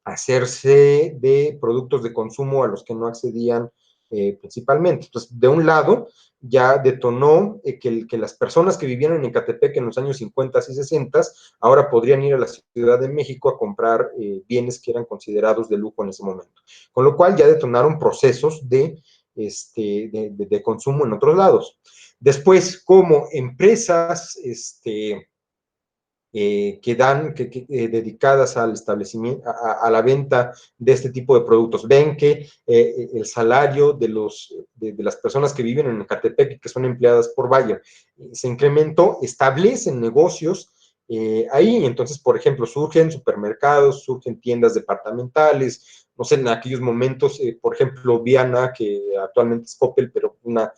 hacerse de productos de consumo a los que no accedían principalmente. Entonces, de un lado, ya detonó que las personas que vivían en Ecatepec en los años 50 y 60 ahora podrían ir a la Ciudad de México a comprar bienes que eran considerados de lujo en ese momento. Con lo cual ya detonaron procesos de consumo en otros lados. Después, como empresas dedicadas al establecimiento, a la venta de este tipo de productos. Ven que el salario de las personas que viven en Ecatepec y que son empleadas por Bayer se incrementó, establecen negocios ahí. Entonces, por ejemplo, surgen supermercados, surgen tiendas departamentales. No sé, en aquellos momentos, por ejemplo, Viana, que actualmente es Coppel, pero una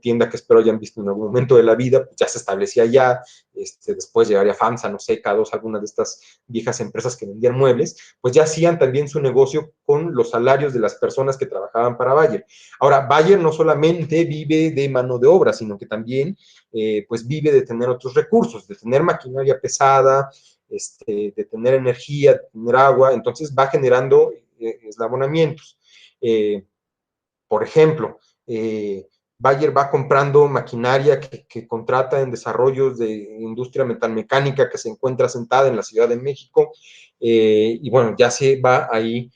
tienda que espero hayan visto en algún momento de la vida, pues ya se establecía allá. Después llegaría FAMSA, no sé, K2, algunas de estas viejas empresas que vendían muebles, pues ya hacían también su negocio con los salarios de las personas que trabajaban para Bayer. Ahora, Bayer no solamente vive de mano de obra, sino que también pues vive de tener otros recursos, de tener maquinaria pesada, de tener energía, de tener agua, entonces va generando eslabonamientos. Por ejemplo, Bayer va comprando maquinaria que contrata en desarrollos de industria metalmecánica que se encuentra sentada en la Ciudad de México, y bueno, ya se va ahí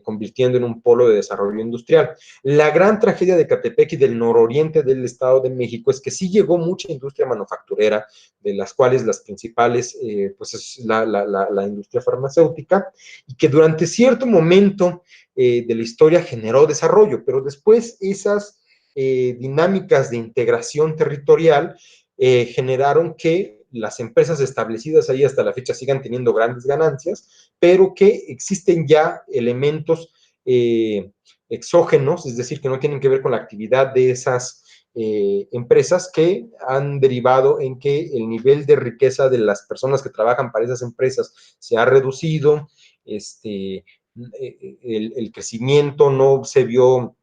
convirtiendo en un polo de desarrollo industrial. La gran tragedia de Catepec y del nororiente del Estado de México es que sí llegó mucha industria manufacturera, de las cuales las principales pues es la industria farmacéutica, y que durante cierto momento de la historia generó desarrollo, pero después esas dinámicas de integración territorial generaron que las empresas establecidas ahí hasta la fecha sigan teniendo grandes ganancias, pero que existen ya elementos exógenos, es decir, que no tienen que ver con la actividad de esas empresas, que han derivado en que el nivel de riqueza de las personas que trabajan para esas empresas se ha reducido, el crecimiento no se vio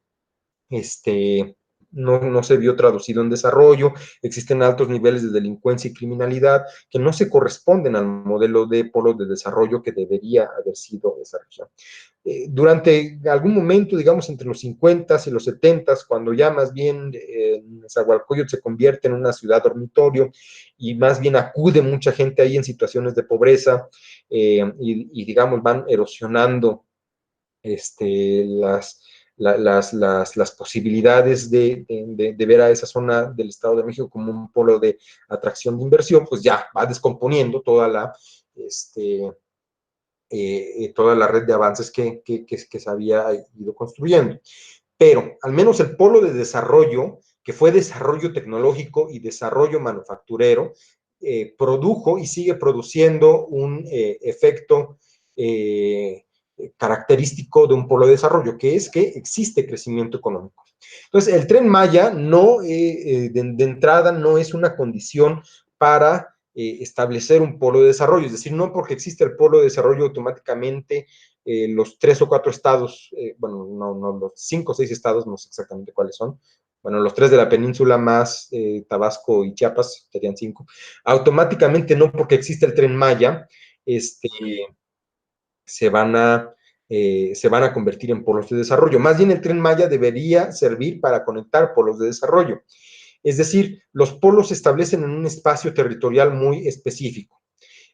no se vio traducido en desarrollo, existen altos niveles de delincuencia y criminalidad que no se corresponden al modelo de polo de desarrollo que debería haber sido esa región. Durante algún momento, digamos entre los 50 y los 70, cuando ya más bien Nezahualcóyotl se convierte en una ciudad dormitorio y más bien acude mucha gente ahí en situaciones de pobreza, y digamos van erosionando las, las posibilidades de ver a esa zona del Estado de México como un polo de atracción de inversión, pues ya va descomponiendo toda la red de avances que se había ido construyendo. Pero al menos el polo de desarrollo, que fue desarrollo tecnológico y desarrollo manufacturero, produjo y sigue produciendo un efecto característico de un polo de desarrollo, que es que existe crecimiento económico. Entonces, el Tren Maya no, de entrada no es una condición para establecer un polo de desarrollo, es decir, no porque existe el polo de desarrollo automáticamente los 3 o 4 estados, bueno, no, los 5 o 6 estados, no sé exactamente cuáles son, bueno, los 3 de la península más Tabasco y Chiapas, serían 5, automáticamente no porque existe el Tren Maya, se van a convertir en polos de desarrollo. Más bien el Tren Maya debería servir para conectar polos de desarrollo. Es decir, los polos se establecen en un espacio territorial muy específico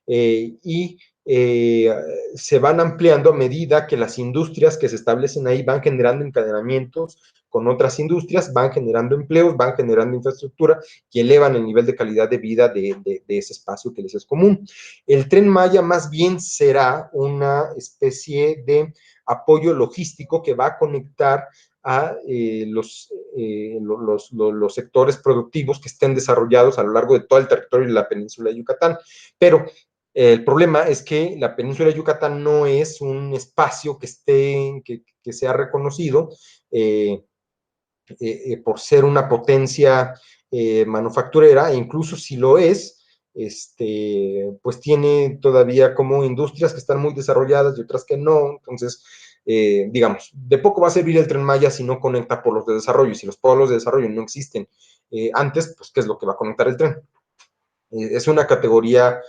y se van ampliando a medida que las industrias que se establecen ahí van generando encadenamientos con otras industrias, van generando empleos, van generando infraestructura que elevan el nivel de calidad de vida de ese espacio que les es común. El Tren Maya más bien será una especie de apoyo logístico que va a conectar a los sectores productivos que estén desarrollados a lo largo de todo el territorio de la península de Yucatán. Pero el problema es que la península de Yucatán no es un espacio que sea reconocido por ser una potencia manufacturera, e incluso si lo es, pues tiene todavía como industrias que están muy desarrolladas y otras que no. Entonces, digamos, de poco va a servir el Tren Maya si no conecta polos de desarrollo. Si los polos de desarrollo no existen antes, pues ¿qué es lo que va a conectar el tren? Es una categoría,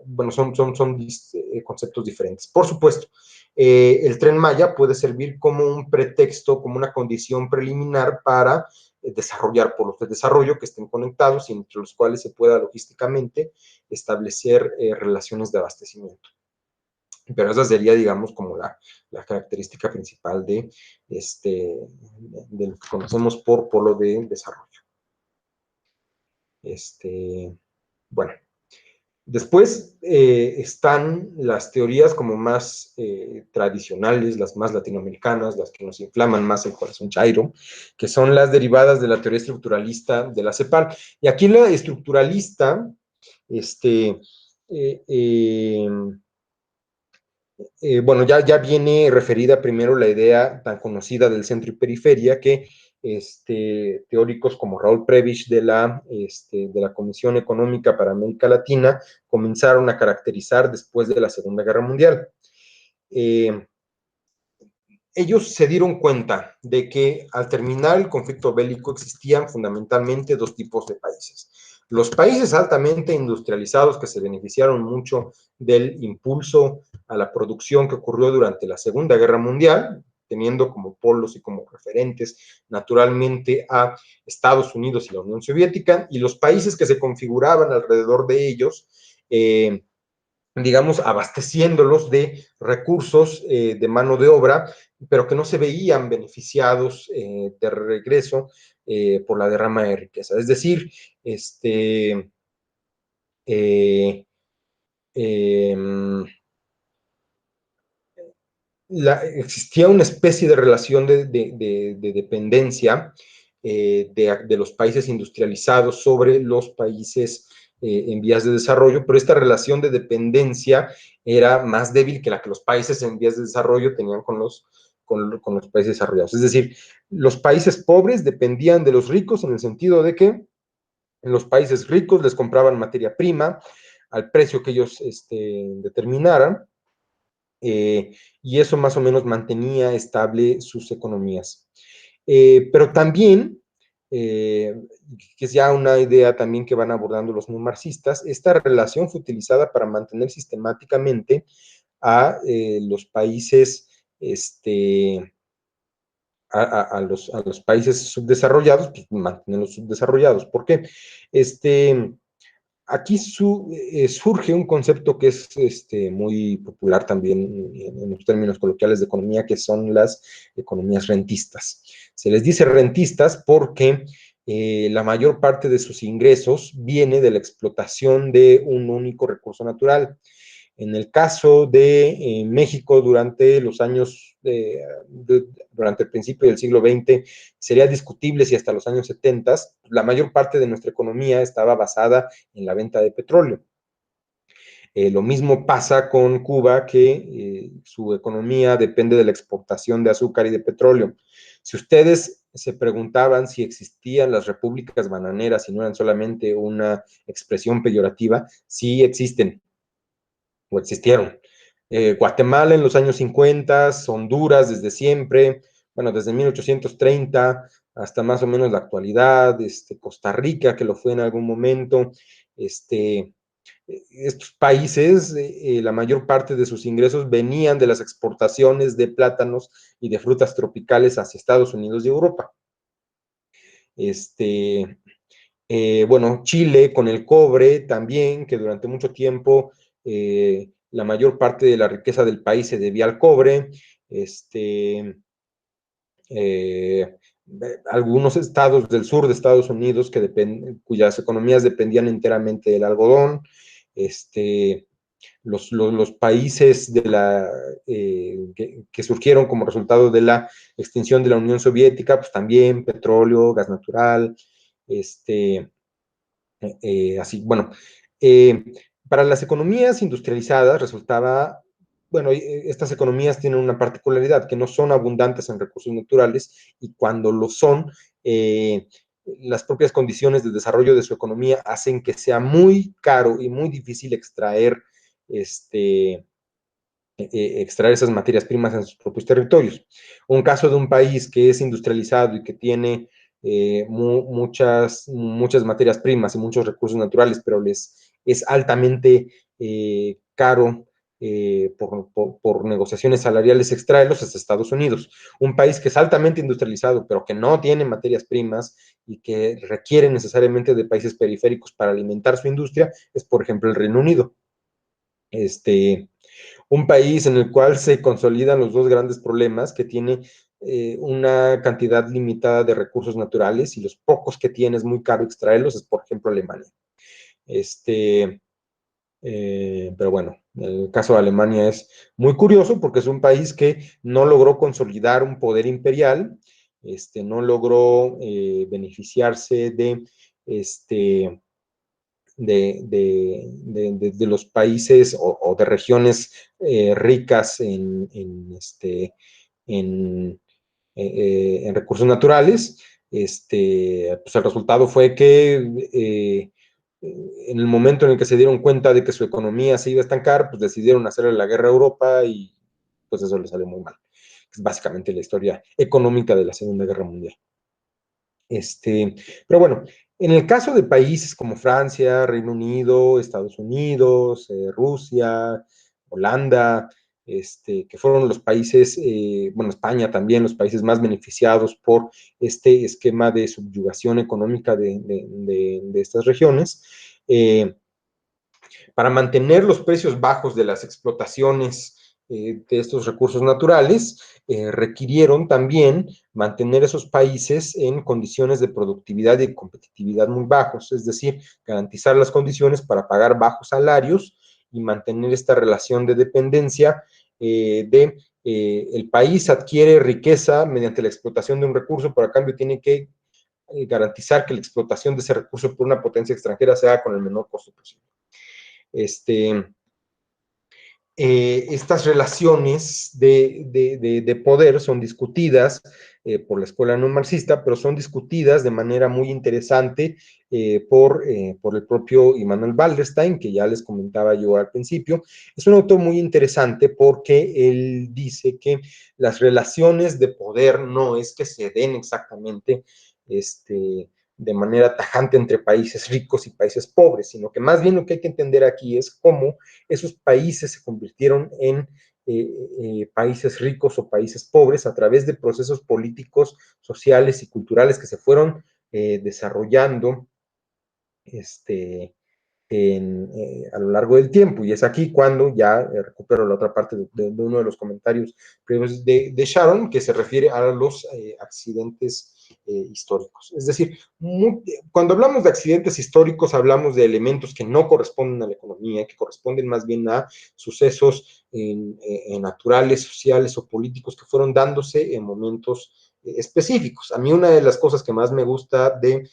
bueno, son conceptos diferentes. Por supuesto, el Tren Maya puede servir como un pretexto, como una condición preliminar para desarrollar polos de desarrollo que estén conectados y entre los cuales se pueda logísticamente establecer relaciones de abastecimiento. Pero esa sería, digamos, como la característica principal de lo que conocemos por polo de desarrollo. Bueno, después están las teorías como más tradicionales, las más latinoamericanas, las que nos inflaman más el corazón chairo, que son las derivadas de la teoría estructuralista de la CEPAL. Y aquí la estructuralista, este, eh, eh, bueno, ya viene referida primero la idea tan conocida del centro y periferia que teóricos como Raúl Prebisch de la Comisión Económica para América Latina comenzaron a caracterizar después de la Segunda Guerra Mundial. Ellos se dieron cuenta de que al terminar el conflicto bélico existían fundamentalmente dos tipos de países. Los países altamente industrializados que se beneficiaron mucho del impulso a la producción que ocurrió durante la Segunda Guerra Mundial, teniendo como polos y como referentes naturalmente a Estados Unidos y la Unión Soviética, y los países que se configuraban alrededor de ellos, digamos, abasteciéndolos de recursos de mano de obra, pero que no se veían beneficiados de regreso por la derrama de riqueza. Es decir, eh, eh, existía una especie de relación de dependencia de los países industrializados sobre los países en vías de desarrollo, pero esta relación de dependencia era más débil que la que los países en vías de desarrollo tenían con los países desarrollados. Es decir, los países pobres dependían de los ricos en el sentido de que en los países ricos les compraban materia prima al precio que ellos determinaran, y eso más o menos mantenía estable sus economías. Pero también, que es ya una idea también que van abordando los neomarxistas, esta relación fue utilizada para mantener sistemáticamente a los países, a los países subdesarrollados, pues mantenerlos subdesarrollados. ¿Por qué? Aquí surge un concepto que es muy popular también en los términos coloquiales de economía, que son las economías rentistas. Se les dice rentistas porque la mayor parte de sus ingresos viene de la explotación de un único recurso natural. En el caso de México, durante los años, durante el principio del siglo XX, sería discutible si hasta los años 70, la mayor parte de nuestra economía estaba basada en la venta de petróleo. Lo mismo pasa con Cuba, que su economía depende de la exportación de azúcar y de petróleo. Si ustedes se preguntaban si existían las repúblicas bananeras y no eran solamente una expresión peyorativa, sí existen o existieron. Guatemala en los años 50, Honduras desde siempre, bueno, desde 1830 hasta más o menos la actualidad, Costa Rica, que lo fue en algún momento, estos países, la mayor parte de sus ingresos venían de las exportaciones de plátanos y de frutas tropicales hacia Estados Unidos y Europa. Bueno, Chile con el cobre también, que durante mucho tiempo la mayor parte de la riqueza del país se debía al cobre. Eh, algunos estados del sur de Estados Unidos cuyas economías dependían enteramente del algodón, los países que surgieron como resultado de la extinción de la Unión Soviética, pues también petróleo, gas natural, así, bueno, eh, para las economías industrializadas resultaba, bueno, estas economías tienen una particularidad, que no son abundantes en recursos naturales y cuando lo son, las propias condiciones de desarrollo de su economía hacen que sea muy caro y muy difícil extraer esas materias primas en sus propios territorios. Un caso de un país que es industrializado y que tiene muchas materias primas y muchos recursos naturales, pero les es altamente caro por negociaciones salariales extraerlos es Estados Unidos. Un país que es altamente industrializado, pero que no tiene materias primas y que requiere necesariamente de países periféricos para alimentar su industria, es por ejemplo el Reino Unido. Un país en el cual se consolidan los dos grandes problemas, que tiene una cantidad limitada de recursos naturales y los pocos que tiene es muy caro extraerlos, es por ejemplo Alemania. Pero bueno, el caso de Alemania es muy curioso porque es un país que no logró consolidar un poder imperial, no logró beneficiarse este, de los países o de regiones ricas en, en recursos naturales. Pues el resultado fue que en el momento en el que se dieron cuenta de que su economía se iba a estancar, pues decidieron hacerle la guerra a Europa y pues eso les salió muy mal. Es básicamente la historia económica de la Segunda Guerra Mundial. Pero bueno, en el caso de países como Francia, Reino Unido, Estados Unidos, Rusia, Holanda, que fueron los países, bueno, España también, los países más beneficiados por este esquema de subyugación económica de estas regiones, para mantener los precios bajos de las explotaciones de estos recursos naturales, requirieron también mantener esos países en condiciones de productividad y competitividad muy bajos, es decir, garantizar las condiciones para pagar bajos salarios y mantener esta relación de dependencia el país adquiere riqueza mediante la explotación de un recurso, pero a cambio tiene que garantizar que la explotación de ese recurso por una potencia extranjera sea con el menor costo posible. Estas relaciones de poder son discutidas por la escuela no marxista, pero son discutidas de manera muy interesante por el propio Immanuel Wallerstein, que ya les comentaba yo al principio. Es un autor muy interesante porque él dice que las relaciones de poder no es que se den exactamente de manera tajante entre países ricos y países pobres, sino que más bien lo que hay que entender aquí es cómo esos países se convirtieron en países ricos o países pobres a través de procesos políticos, sociales y culturales que se fueron desarrollando a lo largo del tiempo. Y es aquí cuando ya recupero la otra parte de uno de los comentarios previos de Sharon, que se refiere a los accidentes históricos. Es decir, cuando hablamos de accidentes históricos, hablamos de elementos que no corresponden a la economía, que corresponden más bien a sucesos naturales, sociales o políticos que fueron dándose en momentos específicos. A mí una de las cosas que más me gusta de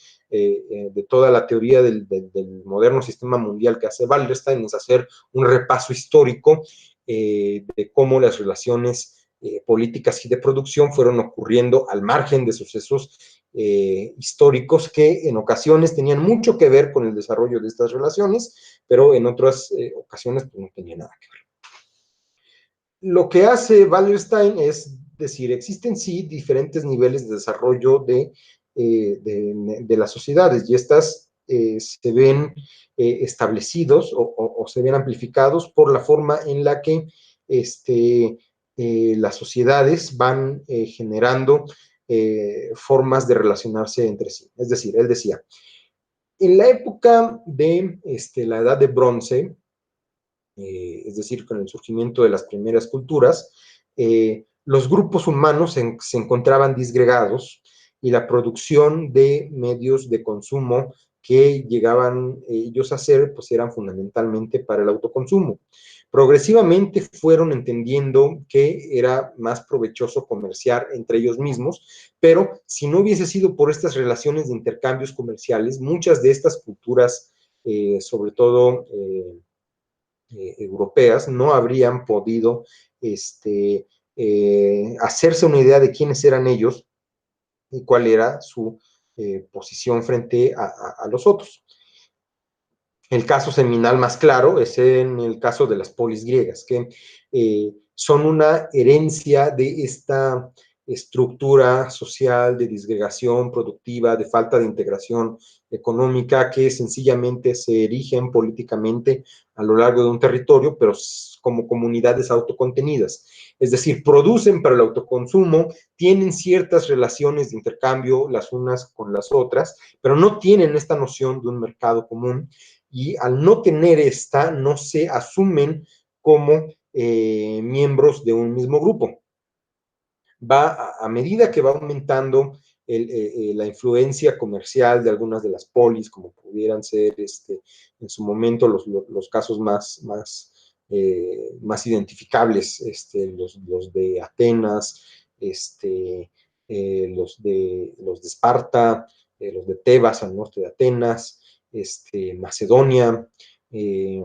toda la teoría del moderno sistema mundial que hace Wallerstein es hacer un repaso histórico de cómo las relaciones políticas y de producción fueron ocurriendo al margen de sucesos históricos que en ocasiones tenían mucho que ver con el desarrollo de estas relaciones, pero en otras ocasiones pues, no tenía nada que ver. Lo que hace Wallerstein es decir, existen sí diferentes niveles de desarrollo de las sociedades y estas se ven establecidos o se ven amplificados por la forma en la que las sociedades van generando formas de relacionarse entre sí. Es decir, él decía, en la época de la Edad de Bronce, es decir, con el surgimiento de las primeras culturas, los grupos humanos se encontraban disgregados y la producción de medios de consumo que llegaban ellos a hacer, pues eran fundamentalmente para el autoconsumo. Progresivamente fueron entendiendo que era más provechoso comerciar entre ellos mismos, pero si no hubiese sido por estas relaciones de intercambios comerciales, muchas de estas culturas, sobre todo europeas, no habrían podido hacerse una idea de quiénes eran ellos y cuál era su posición frente a los otros. El caso seminal más claro es en el caso de las polis griegas, que son una herencia de esta estructura social de disgregación productiva, de falta de integración económica, que sencillamente se erigen políticamente a lo largo de un territorio, pero como comunidades autocontenidas. Es decir, producen para el autoconsumo, tienen ciertas relaciones de intercambio las unas con las otras, pero no tienen esta noción de un mercado común, y al no tener esta, no se asumen como miembros de un mismo grupo. A medida que va aumentando la influencia comercial de algunas de las polis, como pudieran ser en su momento los casos más identificables, los de Atenas, los de Esparta, los de Tebas al norte de Atenas, Macedonia, que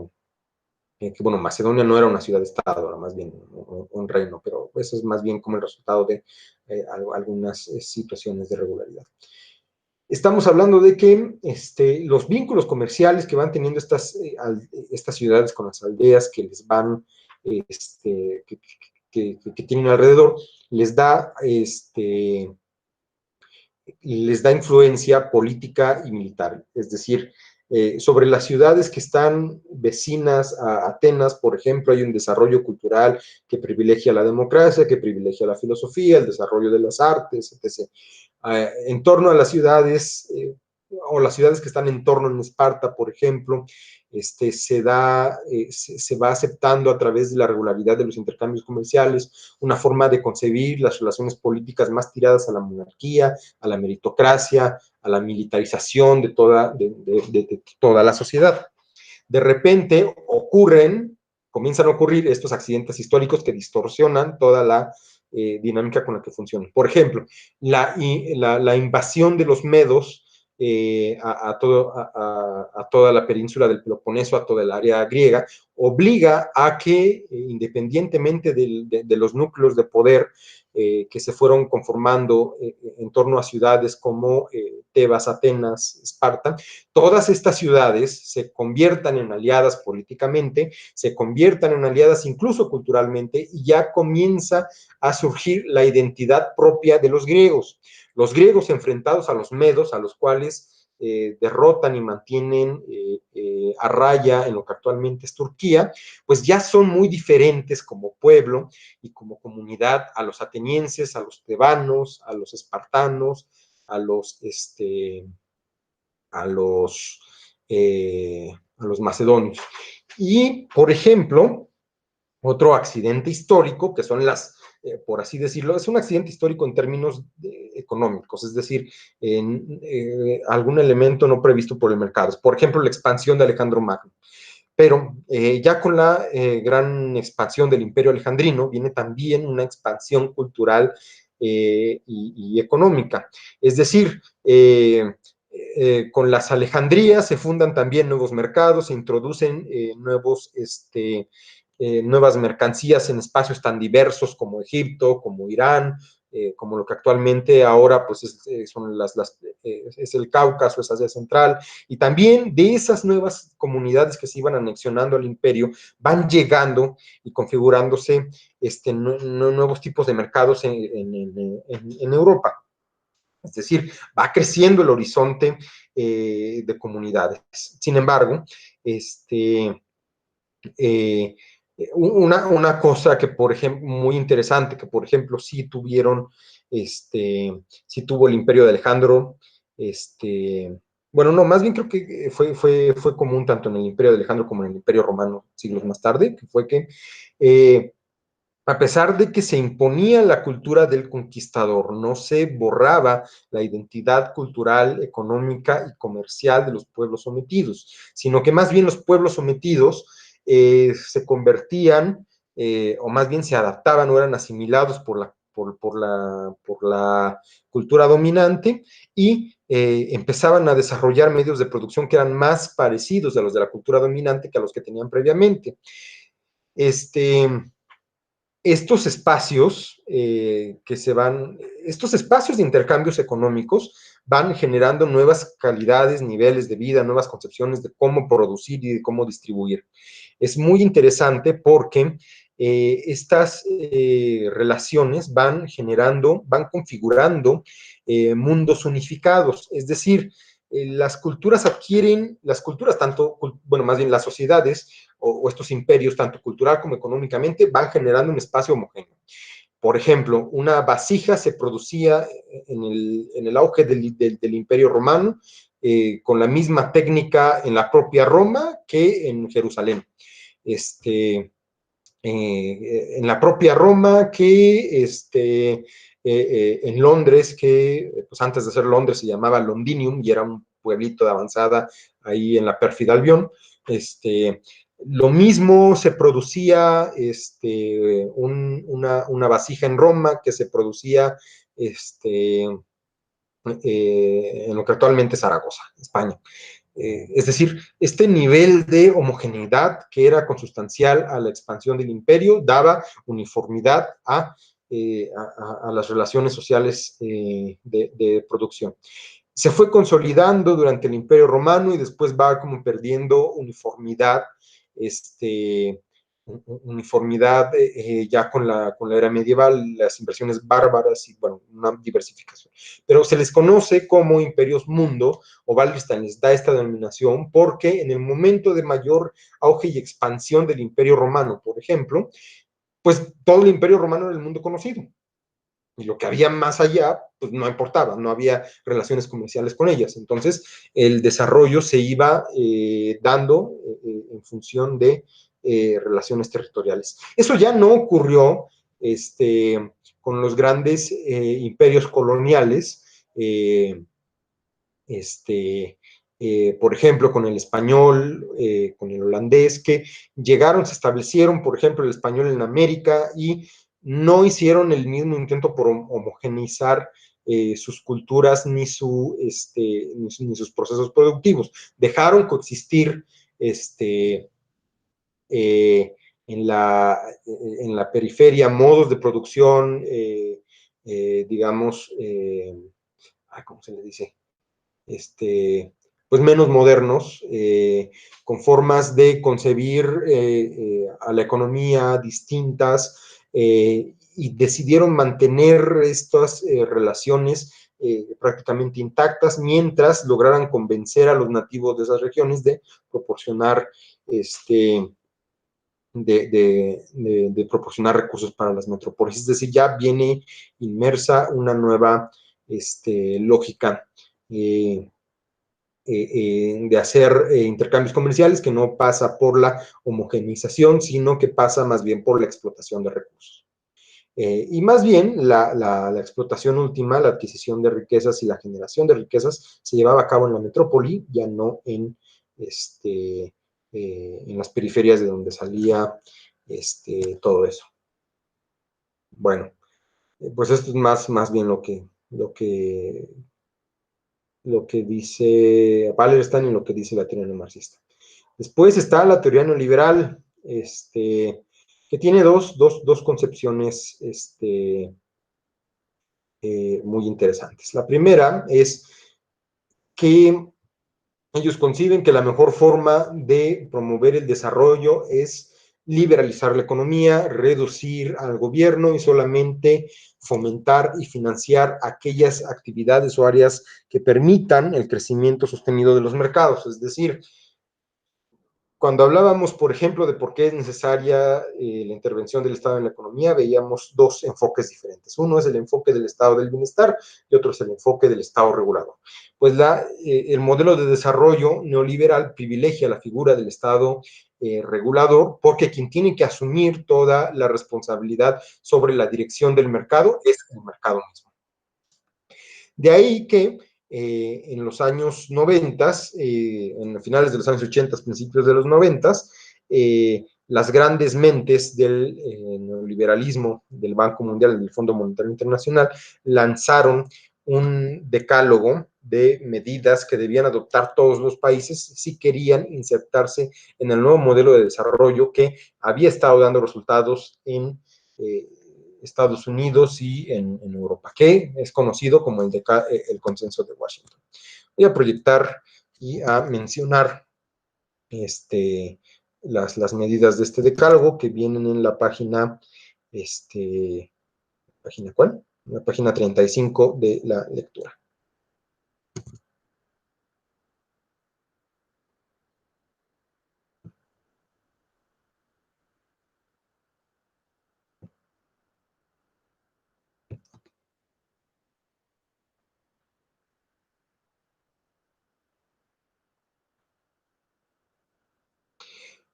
bueno, Macedonia no era una ciudad-estado, era más bien un reino, pero eso es más bien como el resultado de algunas situaciones de regularidad. Estamos hablando de que los vínculos comerciales que van teniendo estas ciudades con las aldeas que les van, que tienen alrededor, les da influencia política y militar. Es decir, sobre las ciudades que están vecinas a Atenas, por ejemplo, hay un desarrollo cultural que privilegia la democracia, que privilegia la filosofía, el desarrollo de las artes, etc. En torno a las ciudades, o las ciudades que están en torno en Esparta, por ejemplo, se va aceptando a través de la regularidad de los intercambios comerciales una forma de concebir las relaciones políticas más tiradas a la monarquía, a la meritocracia, a la militarización de toda la sociedad. De repente comienzan a ocurrir estos accidentes históricos que distorsionan toda la dinámica con la que funcionan. Por ejemplo, la invasión de los medos a toda la península del Peloponeso, a toda el área griega, obliga a que, independientemente de los núcleos de poder que se fueron conformando en torno a ciudades como Tebas, Atenas, Esparta, todas estas ciudades se conviertan en aliadas políticamente, se conviertan en aliadas incluso culturalmente, y ya comienza a surgir la identidad propia de los griegos. Los griegos enfrentados a los medos, a los cuales derrotan y mantienen a raya en lo que actualmente es Turquía, pues ya son muy diferentes como pueblo y como comunidad a los atenienses, a los tebanos, a los espartanos, a los a los, a los macedonios. Y, por ejemplo, otro accidente histórico, que son por así decirlo, es un accidente histórico en términos económicos, es decir, algún elemento no previsto por el mercado. Por ejemplo, la expansión de Alejandro Magno. Pero ya con la gran expansión del Imperio Alejandrino viene también una expansión cultural y económica. Es decir, con las Alejandrías se fundan también nuevos mercados, se introducen nuevas mercancías en espacios tan diversos como Egipto, como Irán, como lo que actualmente ahora pues es el Cáucaso, es Asia Central, y también de esas nuevas comunidades que se iban anexionando al imperio van llegando y configurándose nuevos tipos de mercados en Europa. Es decir, va creciendo el horizonte de comunidades. Sin embargo, una cosa que, por ejemplo, muy interesante, que por ejemplo sí sí tuvo el Imperio de Alejandro, bueno, no, más bien creo que fue común tanto en el Imperio de Alejandro como en el Imperio Romano siglos más tarde, que fue que A pesar de que se imponía la cultura del conquistador, no se borraba la identidad cultural, económica y comercial de los pueblos sometidos, sino que más bien los pueblos sometidos se convertían, o más bien se adaptaban o eran asimilados por la cultura dominante y empezaban a desarrollar medios de producción que eran más parecidos a los de la cultura dominante que a los que tenían previamente. Este, estos espacios estos espacios de intercambios económicos van generando nuevas calidades, niveles de vida, nuevas concepciones de cómo producir y de cómo distribuir. Es muy interesante porque estas relaciones van generando, van configurando mundos unificados, es decir, las culturas adquieren, las culturas tanto, bueno, más bien las sociedades o estos imperios, tanto cultural como económicamente, van generando un espacio homogéneo. Por ejemplo, una vasija se producía en el auge del Imperio Romano con la misma técnica en la propia Roma que en Jerusalén. En la propia Roma que en Londres, que pues antes de ser Londres se llamaba Londinium y era un pueblito de avanzada ahí en la pérfida Albión. Lo mismo se producía una vasija en Roma que se producía en lo que actualmente es Zaragoza, España. Es decir, este nivel de homogeneidad que era consustancial a la expansión del imperio daba uniformidad a las relaciones sociales de producción. Se fue consolidando durante el Imperio Romano y después va como perdiendo uniformidad, uniformidad ya con la era medieval, las inversiones bárbaras y, bueno, una diversificación. Pero se les conoce como imperios mundo, o Wallerstein les da esta denominación porque en el momento de mayor auge y expansión del Imperio Romano, por ejemplo, pues todo el Imperio Romano era el mundo conocido. Y lo que había más allá, pues no importaba, no había relaciones comerciales con ellas. Entonces, el desarrollo se iba dando en función de relaciones territoriales. Eso ya no ocurrió con los grandes imperios coloniales, por ejemplo, con el español, con el holandés, que llegaron, se establecieron, por ejemplo, el español en América y no hicieron el mismo intento por homogeneizar sus culturas ni sus procesos productivos. Dejaron coexistir eh, en la periferia modos de producción, digamos, ¿cómo se le dice? Pues menos modernos, con formas de concebir a la economía distintas, y decidieron mantener estas relaciones prácticamente intactas mientras lograran convencer a los nativos de esas regiones de proporcionar proporcionar recursos para las metrópolis. Es decir, ya viene inmersa una nueva lógica de hacer intercambios comerciales que no pasa por la homogeneización, sino que pasa más bien por la explotación de recursos. Y más bien la explotación última, la adquisición de riquezas y la generación de riquezas se llevaba a cabo en la metrópoli, ya no en las periferias de donde salía todo eso. Bueno, pues esto es más bien lo que dice Wallerstein y lo que dice la teoría neomarxista. Después está la teoría neoliberal, que tiene dos concepciones muy interesantes. La primera es que ellos conciben que la mejor forma de promover el desarrollo es liberalizar la economía, reducir al gobierno y solamente fomentar y financiar aquellas actividades o áreas que permitan el crecimiento sostenido de los mercados. Es decir, cuando hablábamos, por ejemplo, de por qué es necesaria la intervención del Estado en la economía, veíamos dos enfoques diferentes. Uno es el enfoque del Estado del bienestar y otro es el enfoque del Estado regulador. Pues el modelo de desarrollo neoliberal privilegia la figura del Estado regulador, porque quien tiene que asumir toda la responsabilidad sobre la dirección del mercado es el mercado mismo. De ahí que en los años 90, en finales de los años 80, principios de los 90, las grandes mentes del neoliberalismo, del Banco Mundial, del Fondo Monetario Internacional, lanzaron un decálogo de medidas que debían adoptar todos los países si querían insertarse en el nuevo modelo de desarrollo que había estado dando resultados en Estados Unidos y en Europa, que es conocido como el consenso de Washington. Voy a proyectar y a mencionar las medidas de este decálogo que vienen en la página, ¿página cuál? La página 35 de la lectura.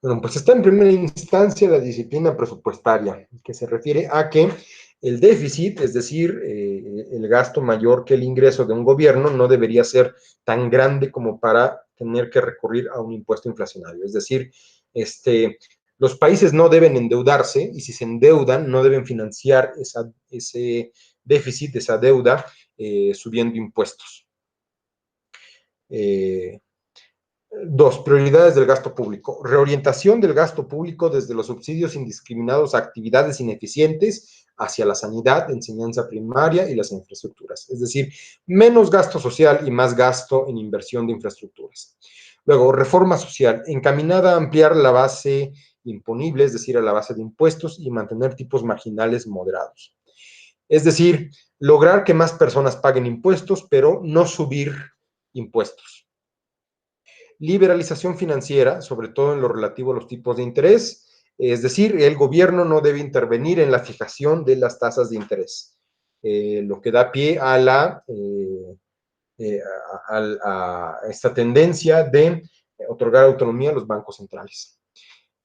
Bueno, pues está en primera instancia la disciplina presupuestaria, que se refiere a que el déficit, es decir, el gasto mayor que el ingreso de un gobierno, no debería ser tan grande como para tener que recurrir a un impuesto inflacionario. Es decir, los países no deben endeudarse y si se endeudan no deben financiar ese déficit, esa deuda, subiendo impuestos. Dos, prioridades del gasto público. Reorientación del gasto público desde los subsidios indiscriminados a actividades ineficientes hacia la sanidad, enseñanza primaria y las infraestructuras. Es decir, menos gasto social y más gasto en inversión de infraestructuras. Luego, reforma social, encaminada a ampliar la base imponible, es decir, a la base de impuestos y mantener tipos marginales moderados. Es decir, lograr que más personas paguen impuestos, pero no subir impuestos. Liberalización financiera, sobre todo en lo relativo a los tipos de interés, es decir, el gobierno no debe intervenir en la fijación de las tasas de interés, lo que da pie a esta tendencia de otorgar autonomía a los bancos centrales.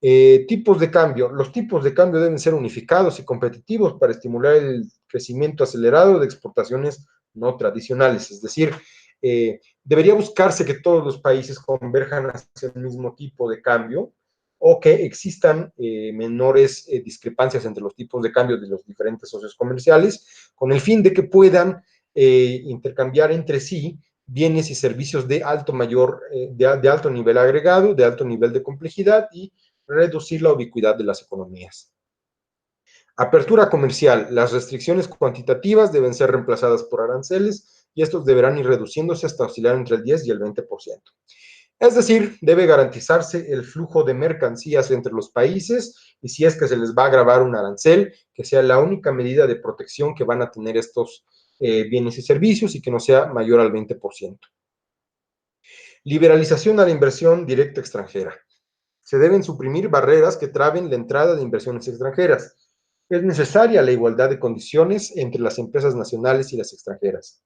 Tipos de cambio. Los tipos de cambio deben ser unificados y competitivos para estimular el crecimiento acelerado de exportaciones no tradicionales. Es decir, debería buscarse que todos los países converjan hacia el mismo tipo de cambio o que existan menores discrepancias entre los tipos de cambio de los diferentes socios comerciales, con el fin de que puedan intercambiar entre sí bienes y servicios de alto nivel agregado, de alto nivel de complejidad y reducir la ubicuidad de las economías. Apertura comercial. Las restricciones cuantitativas deben ser reemplazadas por aranceles y estos deberán ir reduciéndose hasta oscilar entre el 10 y el 20%. Es decir, debe garantizarse el flujo de mercancías entre los países y si es que se les va a grabar un arancel, que sea la única medida de protección que van a tener estos bienes y servicios y que no sea mayor al 20%. Liberalización a la inversión directa extranjera. Se deben suprimir barreras que traben la entrada de inversiones extranjeras. Es necesaria la igualdad de condiciones entre las empresas nacionales y las extranjeras.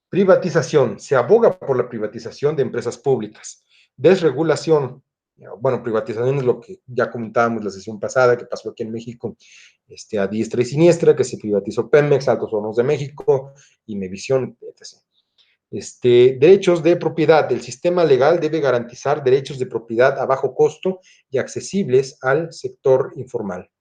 Privatización. Se aboga por la privatización de empresas públicas. Desregulación. Bueno, privatización es lo que ya comentábamos la sesión pasada que pasó aquí en México, a diestra y siniestra, que se privatizó Pemex, Altos Hornos de México, Imevisión, etc. Derechos de propiedad. El sistema legal debe garantizar derechos de propiedad a bajo costo y accesibles al sector informal.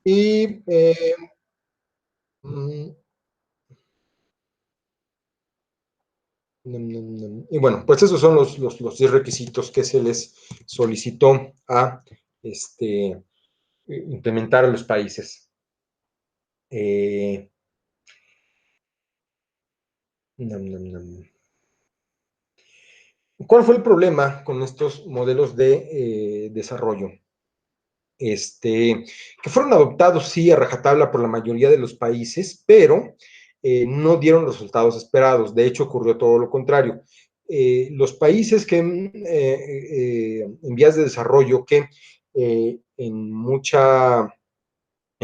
Y, y bueno, pues esos son los 10 requisitos que se les solicitó a implementar a los países. ¿Cuál fue el problema con estos modelos de desarrollo? Que fueron adoptados, sí, a rajatabla por la mayoría de los países, pero no dieron los resultados esperados. De hecho, ocurrió todo lo contrario. Los países que en vías de desarrollo, que en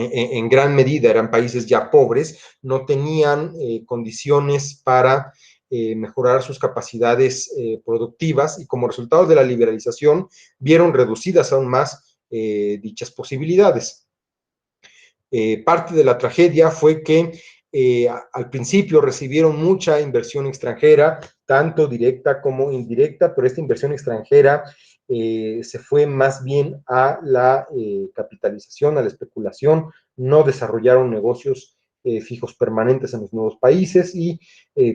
en gran medida eran países ya pobres, no tenían condiciones para mejorar sus capacidades productivas y como resultado de la liberalización vieron reducidas aún más dichas posibilidades. Parte de la tragedia fue que al principio recibieron mucha inversión extranjera, tanto directa como indirecta, pero esta inversión extranjera se fue más bien a la capitalización, a la especulación, no desarrollaron negocios fijos permanentes en los nuevos países y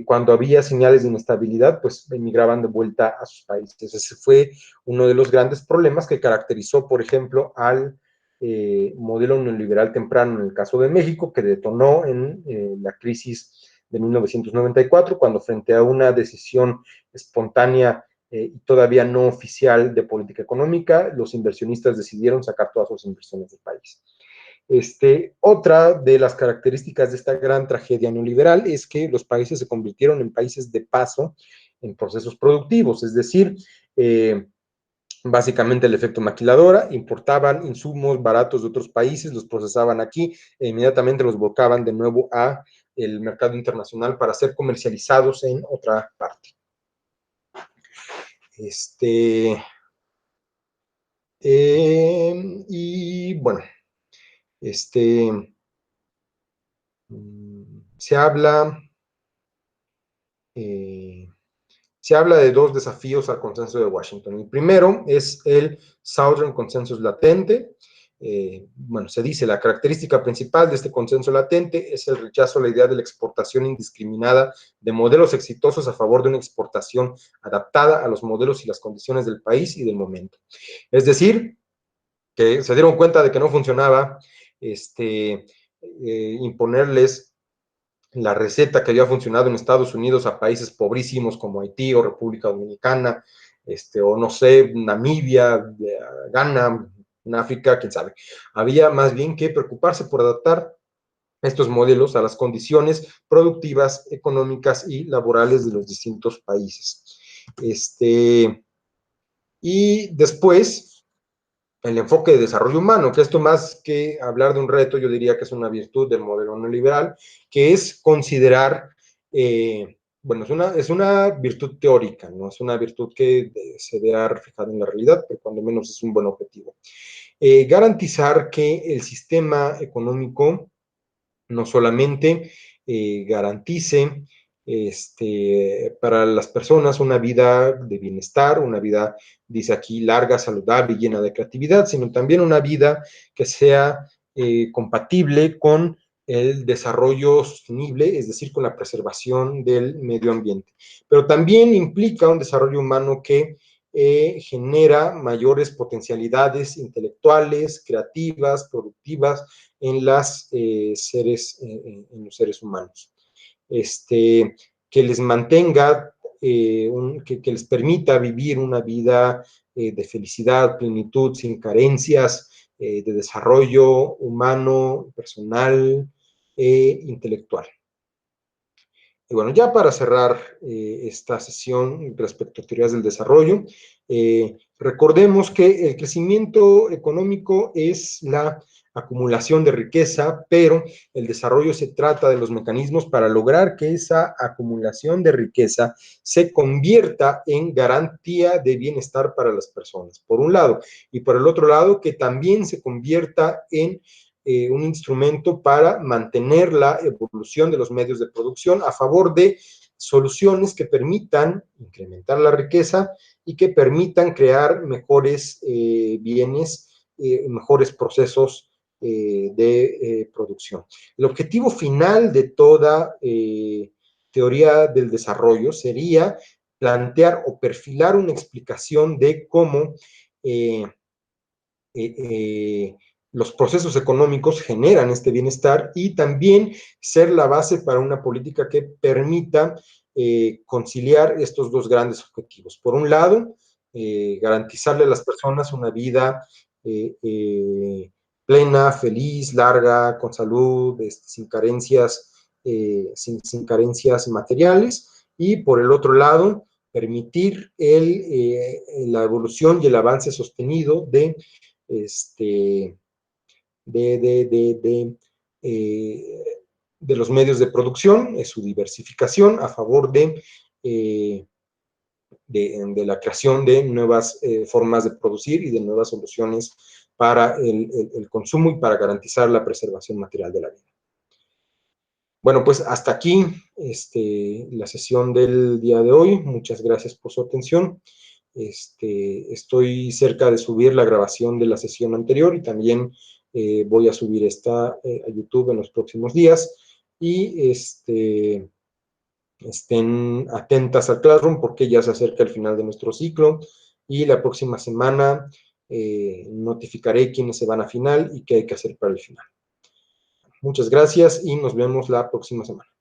cuando había señales de inestabilidad, pues emigraban de vuelta a sus países. Ese fue uno de los grandes problemas que caracterizó, por ejemplo, al modelo neoliberal temprano en el caso de México, que detonó en la crisis de 1994, cuando frente a una decisión espontánea y todavía no oficial de política económica, los inversionistas decidieron sacar todas sus inversiones del país. Otra de las características de esta gran tragedia neoliberal es que los países se convirtieron en países de paso en procesos productivos, es decir, básicamente el efecto maquiladora, importaban insumos baratos de otros países, los procesaban aquí e inmediatamente los volcaban de nuevo a el mercado internacional para ser comercializados en otra parte. Y bueno, se habla eh, se habla de dos desafíos al consenso de Washington. El primero es el Southern Consensus latente. Bueno, se dice, la característica principal de este consenso latente es el rechazo a la idea de la exportación indiscriminada de modelos exitosos a favor de una exportación adaptada a los modelos y las condiciones del país y del momento. Es decir, que se dieron cuenta de que no funcionaba imponerles la receta que había funcionado en Estados Unidos a países pobrísimos como Haití o República Dominicana, o no sé, Namibia, Ghana, en África, quién sabe. Había más bien que preocuparse por adaptar estos modelos a las condiciones productivas, económicas y laborales de los distintos países. Y después, el enfoque de desarrollo humano, que esto más que hablar de un reto, yo diría que es una virtud del modelo neoliberal, que es considerar, bueno, es una virtud teórica, no es una virtud que se vea reflejada en la realidad, pero cuando menos es un buen objetivo. Garantizar que el sistema económico no solamente garantice para las personas una vida de bienestar, una vida, dice aquí, larga, saludable y llena de creatividad, sino también una vida que sea compatible con el desarrollo sostenible, es decir, con la preservación del medio ambiente. Pero también implica un desarrollo humano que genera mayores potencialidades intelectuales, creativas, productivas, en en los seres humanos. Que les mantenga, que les permita vivir una vida de felicidad, plenitud, sin carencias, de desarrollo humano, personal e intelectual. Y bueno, ya para cerrar esta sesión respecto a teorías del desarrollo, recordemos que el crecimiento económico es la acumulación de riqueza, pero el desarrollo se trata de los mecanismos para lograr que esa acumulación de riqueza se convierta en garantía de bienestar para las personas, por un lado, y por el otro lado, que también se convierta en un instrumento para mantener la evolución de los medios de producción a favor de soluciones que permitan incrementar la riqueza y que permitan crear mejores bienes, mejores procesos de producción. El objetivo final de toda teoría del desarrollo sería plantear o perfilar una explicación de cómo eh, eh, los procesos económicos generan este bienestar y también ser la base para una política que permita conciliar estos dos grandes objetivos. Por un lado, garantizarle a las personas una vida plena, feliz, larga, con salud, sin carencias, sin carencias materiales, y por el otro lado, permitir la evolución y el avance sostenido de, de, de, de, eh, de los medios de producción, su diversificación a favor de la creación de nuevas formas de producir y de nuevas soluciones para el consumo y para garantizar la preservación material de la vida. Bueno, pues hasta aquí la sesión del día de hoy. Muchas gracias por su atención. Estoy cerca de subir la grabación de la sesión anterior y también voy a subir esta a YouTube en los próximos días. Y estén atentas al Classroom porque ya se acerca el final de nuestro ciclo y la próxima semana notificaré quiénes se van a final y qué hay que hacer para el final. Muchas gracias y nos vemos la próxima semana.